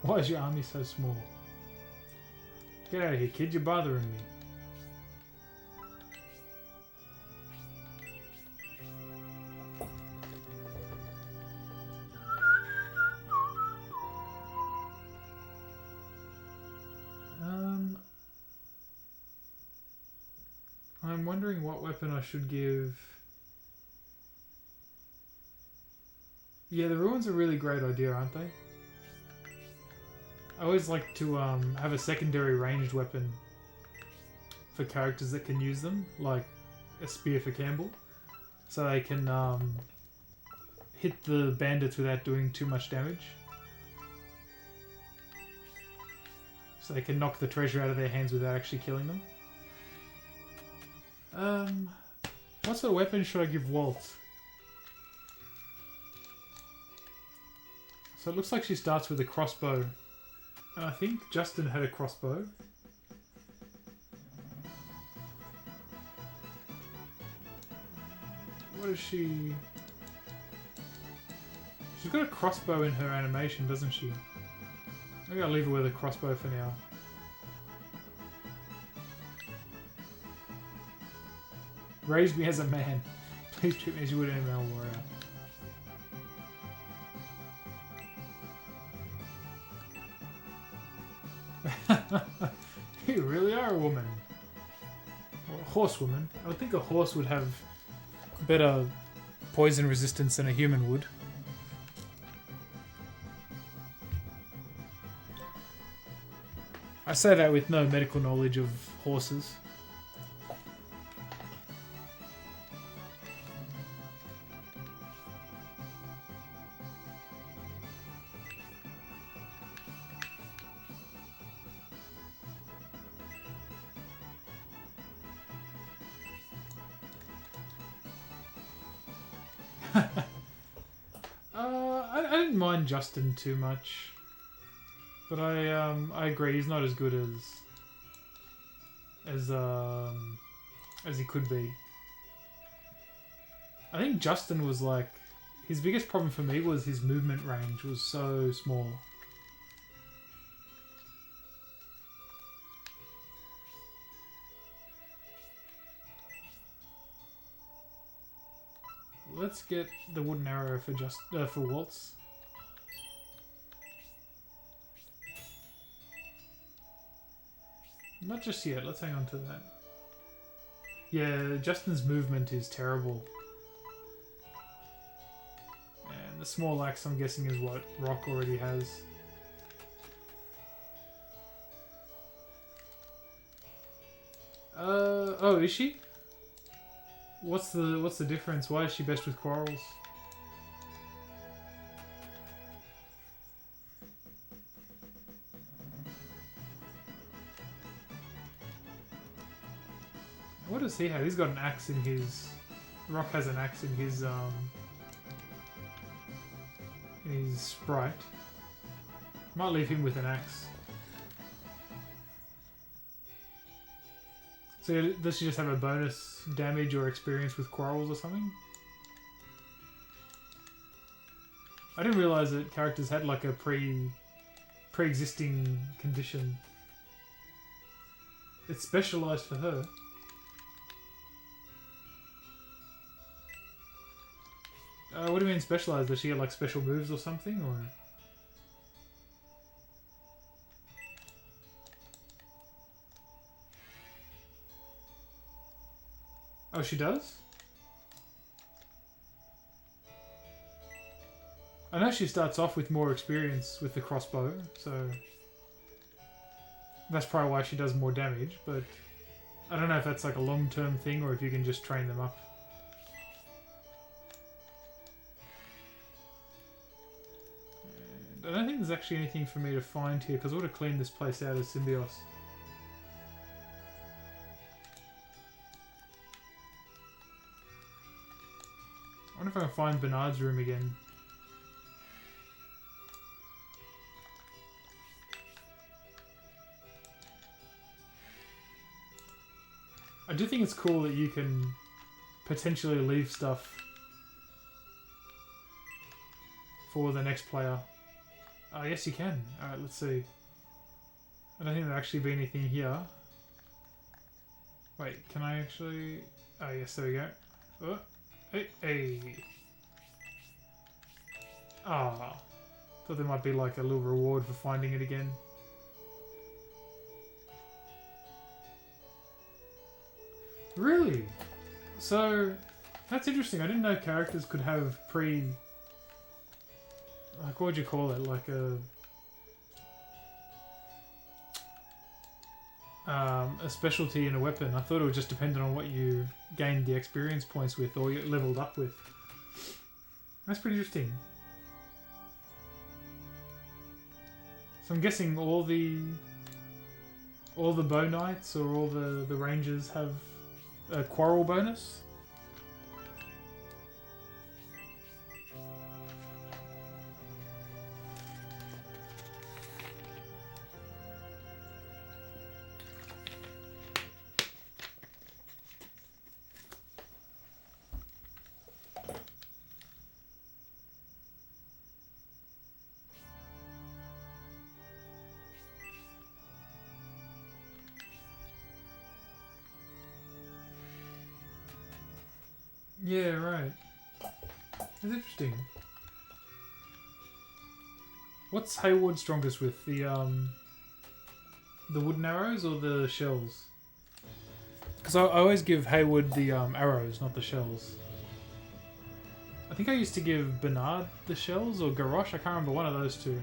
Why is your army so small? Get out of here, kid, you're bothering me. I'm wondering what weapon I should give. Yeah, the ruins are a really great idea, aren't they? I always like to have a secondary ranged weapon for characters that can use them, like a spear for Campbell, so they can hit the bandits without doing too much damage. So they can knock the treasure out of their hands without actually killing them. What sort of weapon should I give Walt? So it looks like she starts with a crossbow. And I think Justin had a crossbow. what is she? She's got a crossbow in her animation, doesn't she? Maybe I'll leave her with a crossbow for now. Raise me as a man. Please treat me as you would an ML warrior. You really are a woman. Or a horsewoman. I would think a horse would have better poison resistance than a human would. I say that with no medical knowledge of horses. I didn't mind Justin too much, but I agree he's not as good as he could be. I think Justin was like his biggest problem for me was his movement range was so small. Let's get the wooden arrow for Waltz. Not just yet. Let's hang on to that. Yeah, Justin's movement is terrible. And the small axe, I'm guessing, is what Rock already has. Oh, is she? What's the difference? Why is she best with quarrels? What does he have? He's got an axe in his... Rock has an axe in his sprite. Might leave him with an axe. So does she just have a bonus damage or experience with quarrels or something? I didn't realise that characters had like a pre-existing condition. It's specialised for her. What do you mean specialised? Does she get like special moves or something, or...? Oh, she does? I know she starts off with more experience with the crossbow, so... That's probably why she does more damage, but... I don't know if that's like a long-term thing or if you can just train them up. And I don't think there's actually anything for me to find here, because I would have cleaned this place out as Symbios. I wonder if I can find Bernard's room again. I do think it's cool that you can potentially leave stuff for the next player. Yes, you can. Alright, let's see. I don't think there'll actually be anything here. Wait, can I actually... Oh, yes, there we go. Oh. Hey. Ah. Thought there might be like a little reward for finding it again. Really? So, that's interesting. I didn't know characters could have like, what would you call it? Like a specialty in a weapon. I thought it would just depend on what you gained the experience points with or you leveled up with. That's pretty interesting. So I'm guessing all the bow knights or all the rangers have a quarrel bonus. Yeah, right. That's interesting. What's Hayward strongest with? The wooden arrows or the shells? Because I always give Hayward the arrows, not the shells. I think I used to give Bernard the shells or Garrosh. I can't remember, one of those two.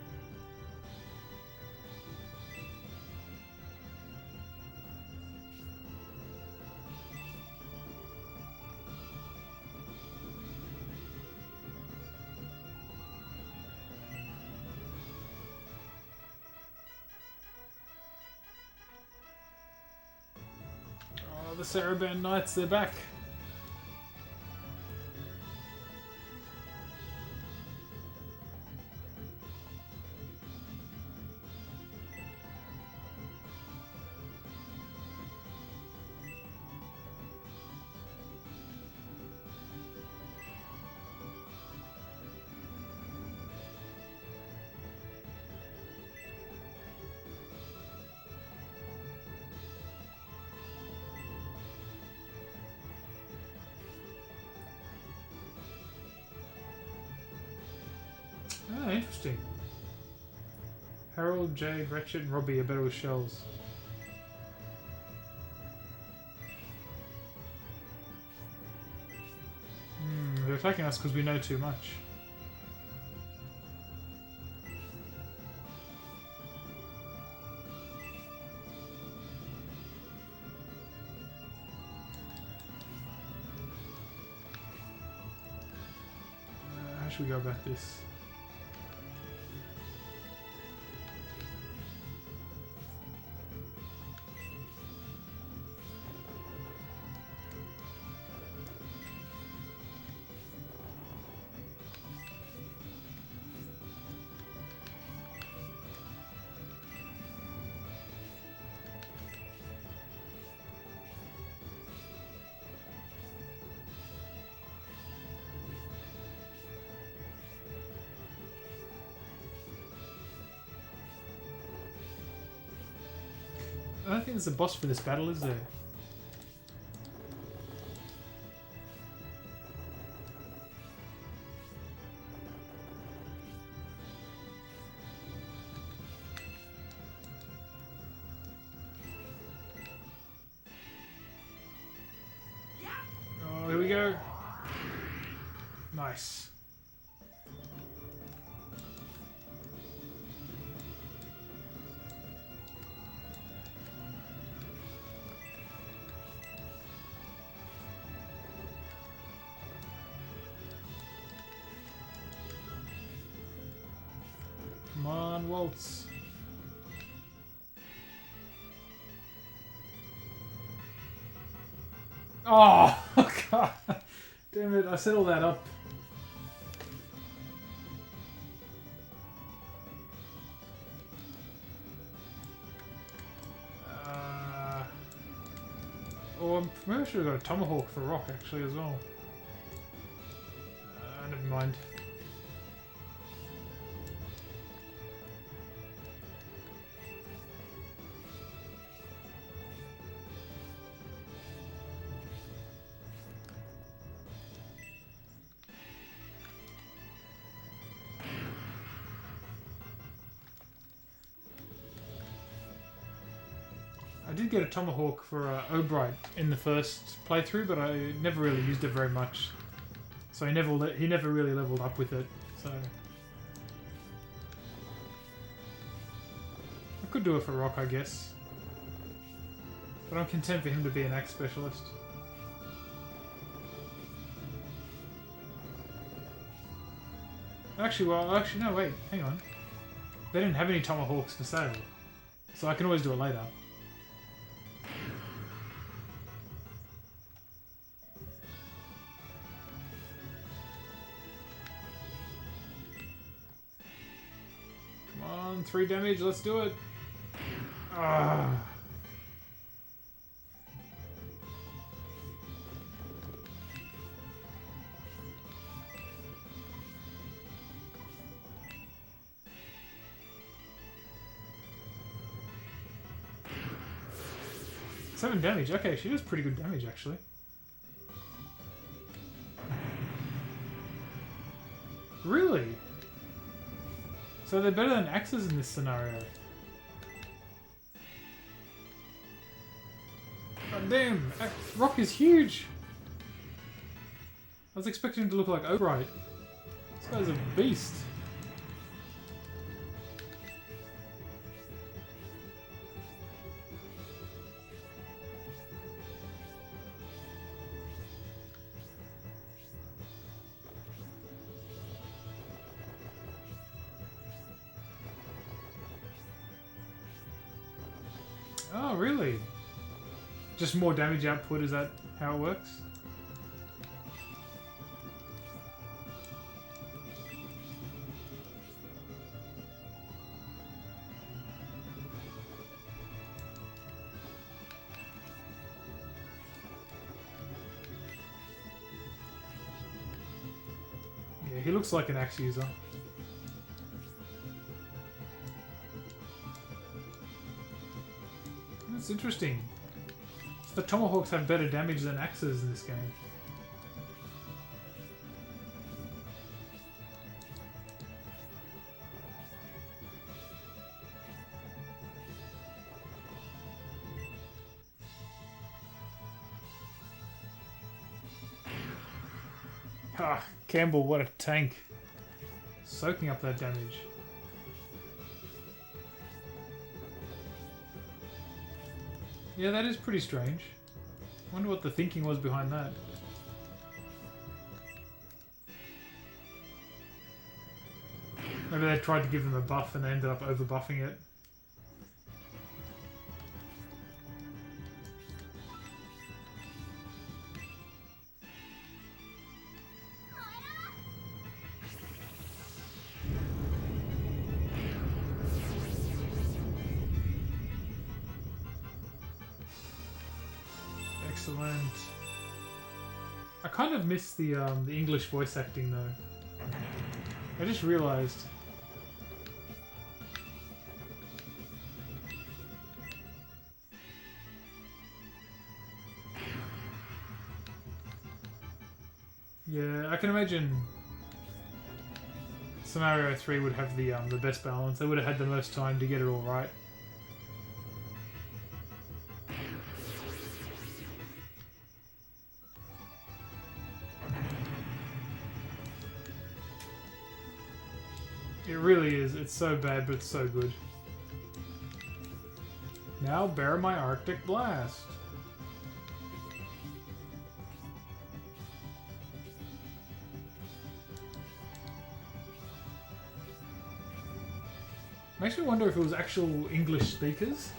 Oh, the Saraban Knights, they're back. Ah, interesting. Harold, Jade, Ratchet, and Robbie are better with shells. They're attacking us because we know too much. How should we go about this? I don't think there's a boss for this battle, is there? Oh, here we go. Nice. Come on, Waltz. Oh, God. Damn it, I set all that up. Oh, maybe I should have got a tomahawk for rock actually as well. Never mind. I did get a tomahawk for Obright in the first playthrough, but I never really used it very much. So he never really leveled up with it. So I could do it for rock, I guess. But I'm content for him to be an axe specialist. Actually, no, wait, hang on. They didn't have any tomahawks for sale, so I can always do it later. Come on, 3 damage, let's do it. Ah. Seven damage. Okay, she does pretty good damage actually. Really? So they're better than axes in this scenario. God damn! Rock is huge! I was expecting him to look like Obright. This guy's a beast. Oh, really? Just more damage output, is that how it works? Yeah, he looks like an axe user. That's interesting. The tomahawks have better damage than axes in this game. Ah, Campbell, what a tank. Soaking up that damage. Yeah, that is pretty strange. Wonder what the thinking was behind that. Maybe they tried to give them a buff and they ended up over buffing it. Excellent. I kind of miss the English voice acting though. I just realized. Yeah, I can imagine Scenario 3 would have the best balance. They would have had the most time to get it all right. It really is. It's so bad, but it's so good. Now bear my Arctic Blast. Makes me wonder if it was actual English speakers,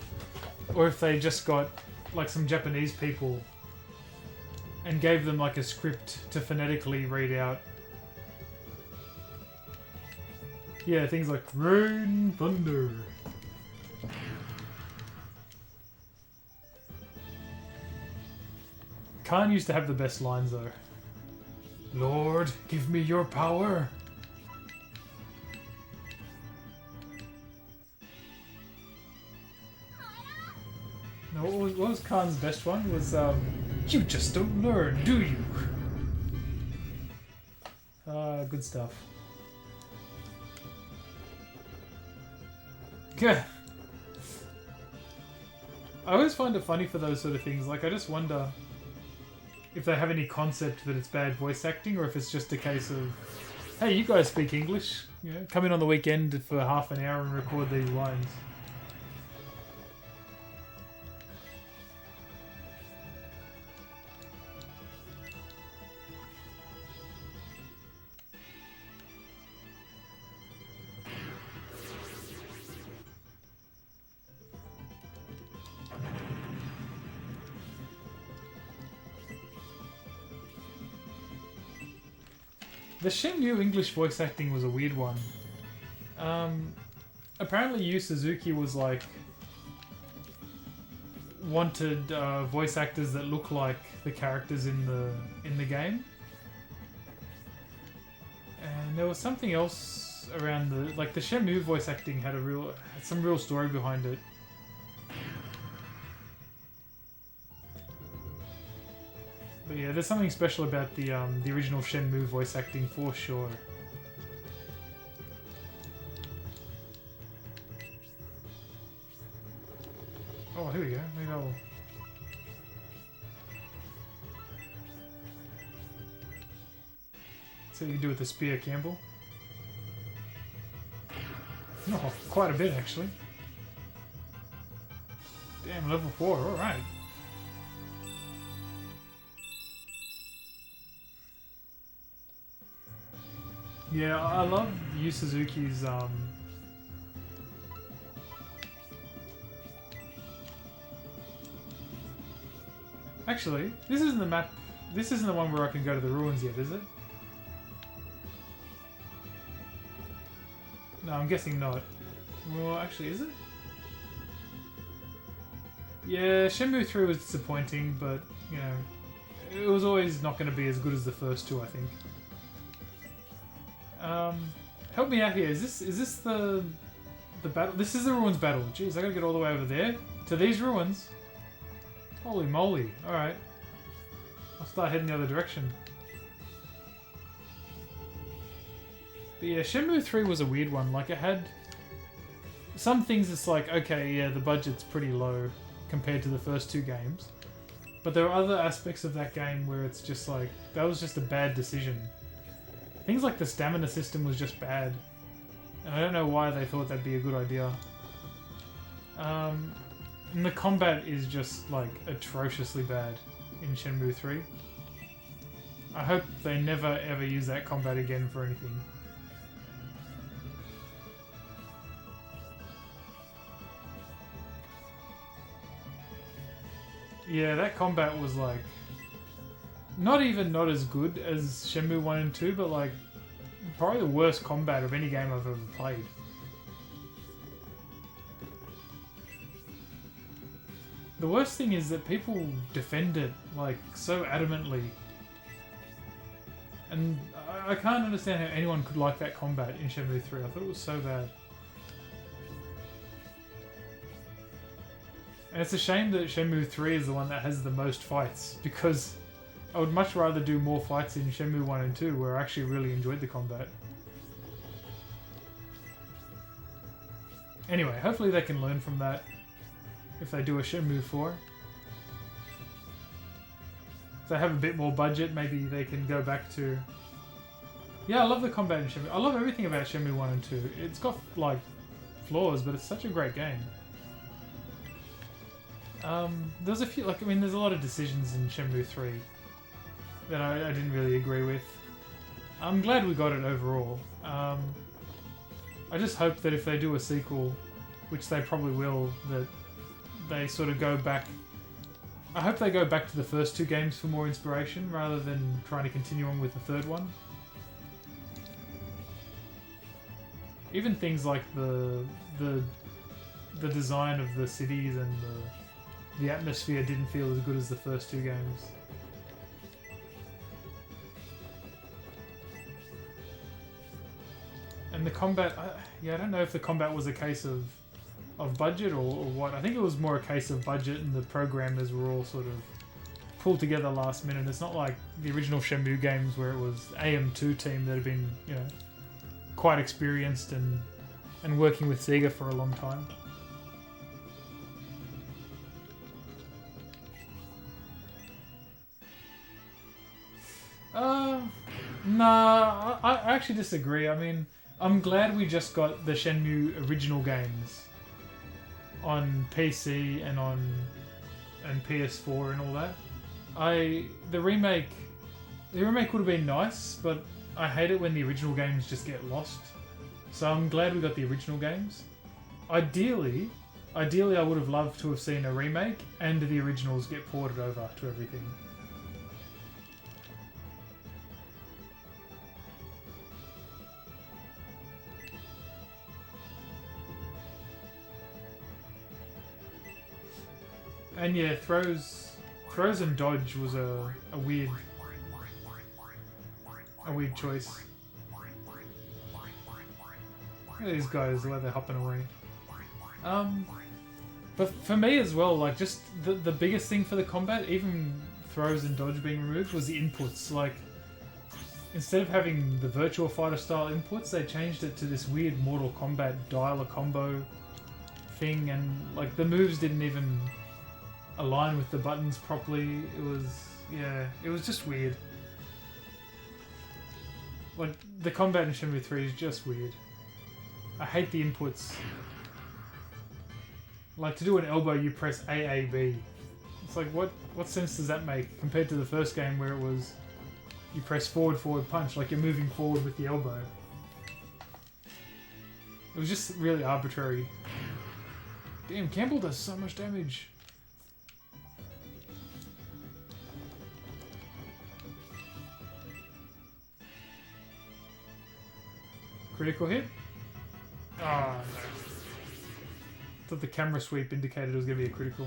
or if they just got like some Japanese people and gave them like a script to phonetically read out. Yeah, things like rain, thunder. Khan used to have the best lines though. Lord, give me your power. No, what was Khan's best one? Was you just don't learn, do you? Good stuff. Yeah. I always find it funny for those sort of things. Like, I just wonder if they have any concept that it's bad voice acting, or if it's just a case of, hey, you guys speak English, you know, come in on the weekend for half an hour and record these lines. The Shenmue English voice acting was a weird one. Apparently Yu Suzuki was like wanted voice actors that look like the characters in the game. And there was something else around the Shenmue voice acting had some real story behind it. But yeah, there's something special about the original Shenmue voice acting for sure. here we go. Maybe I'll... See what you can do with the spear, Campbell. Oh, quite a bit actually. Damn, level 4, alright. Yeah, I love Yu Suzuki's Actually, this isn't the map. This isn't the one where I can go to the ruins yet, is it? No, I'm guessing not. Well, actually, is it? Yeah, Shenmue 3 was disappointing, but, you know, it was always not going to be as good as the first two, I think. Help me out here. Is this the battle? This is the ruins battle. Jeez, I gotta get all the way over there to these ruins. Holy moly! All right, I'll start heading the other direction. But yeah, Shenmue 3 was a weird one. Like, it had some things. It's like, okay, yeah, the budget's pretty low compared to the first two games, but there are other aspects of that game where it's just like that was just a bad decision. Things like the stamina system was just bad. And I don't know why they thought that'd be a good idea. And the combat is just, like, atrociously bad in Shenmue 3. I hope they never ever use that combat again for anything. Yeah, that combat was, like... not as good as Shenmue 1 and 2, but like probably the worst combat of any game I've ever played. The worst thing is that people defend it like so adamantly. And I can't understand how anyone could like that combat in Shenmue 3. I thought it was so bad. And it's a shame that Shenmue 3 is the one that has the most fights, because I would much rather do more fights in Shenmue 1 and 2, where I actually really enjoyed the combat. Anyway, hopefully they can learn from that if they do a Shenmue 4. If they have a bit more budget, maybe they can go back to... Yeah, I love the combat in Shenmue. I love everything about Shenmue 1 and 2. It's got, like, flaws, but it's such a great game. There's a few, like, I mean, there's a lot of decisions in Shenmue 3 that I didn't really agree with. I'm glad we got it overall. I just hope that if they do a sequel, which they probably will, that they sort of go back... I hope they go back to the first two games for more inspiration, rather than trying to continue on with the third one. Even things like the design of the cities and the atmosphere didn't feel as good as the first two games. And the combat, yeah, I don't know if the combat was a case of budget or what. I think it was more a case of budget, and the programmers were all sort of pulled together last minute. It's not like the original Shenmue games where it was AM2 team that had been, you know, quite experienced and working with Sega for a long time. Nah, I actually disagree. I mean, I'm glad we just got the Shenmue original games on PC and PS4 and all that. The remake would have been nice, but I hate it when the original games just get lost. So I'm glad we got the original games. Ideally I would have loved to have seen a remake and the originals get ported over to everything. And yeah, throws and dodge was a weird choice. Look at these guys, the way they're hopping away. But for me as well, like, just the biggest thing for the combat, even throws and dodge being removed, was the inputs. Like, instead of having the Virtua Fighter style inputs, they changed it to this weird Mortal Kombat dial a combo thing, and like the moves didn't even align with the buttons properly. It was, yeah, it was just weird. Like, the combat in Shenmue 3 is just weird. I hate the inputs. Like, to do an elbow, you press AAB. It's like, what sense does that make compared to the first game where it was you press forward, forward, punch, like you're moving forward with the elbow. It was just really arbitrary. Damn, Campbell does so much damage. Critical hit? Ah, no. I thought the camera sweep indicated it was going to be a critical.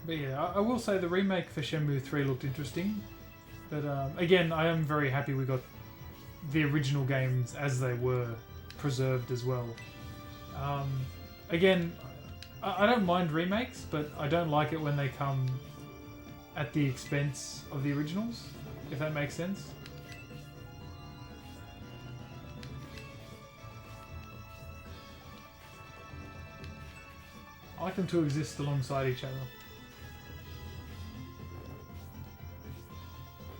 But yeah, I will say the remake for Shenmue 3 looked interesting. But again, I am very happy we got the original games as they were preserved as well. Again, I don't mind remakes, but I don't like it when they come at the expense of the originals, if that makes sense. I like them to exist alongside each other.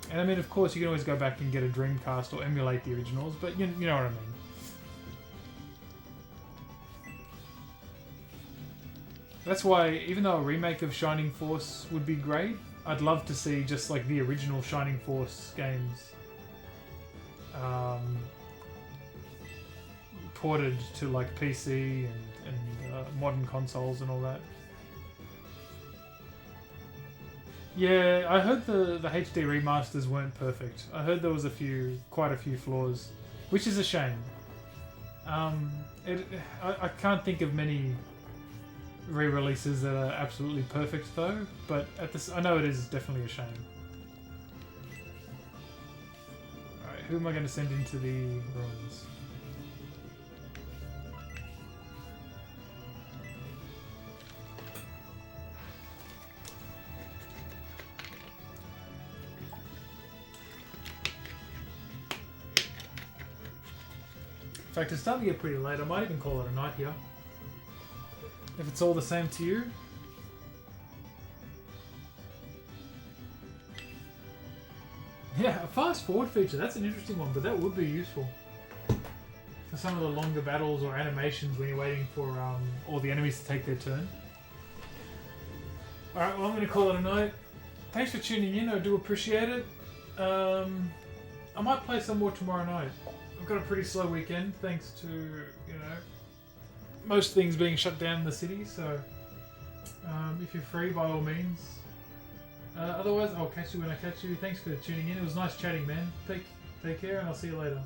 And I mean, of course, you can always go back and get a Dreamcast or emulate the originals, but you know what I mean. That's why, even though a remake of Shining Force would be great, I'd love to see just like the original Shining Force games ported to like PC and modern consoles and all that. Yeah, I heard the HD remasters weren't perfect. I heard there was quite a few flaws, which is a shame. I can't think of many re-releases that are absolutely perfect though, but I know it is definitely a shame. Alright, who am I going to send into the ruins? In fact, it's starting to get pretty late. I might even call it a night here. If it's all the same to you. Yeah, a fast forward feature. That's an interesting one, but that would be useful. For some of the longer battles or animations when you're waiting for all the enemies to take their turn. Alright, well I'm going to call it a night. Thanks for tuning in. I do appreciate it. I might play some more tomorrow night. I've got a pretty slow weekend, thanks to, most things being shut down in the city, so if you're free, by all means. Otherwise, I'll catch you when I catch you. Thanks for tuning in. It was nice chatting, man. Take care, and I'll see you later.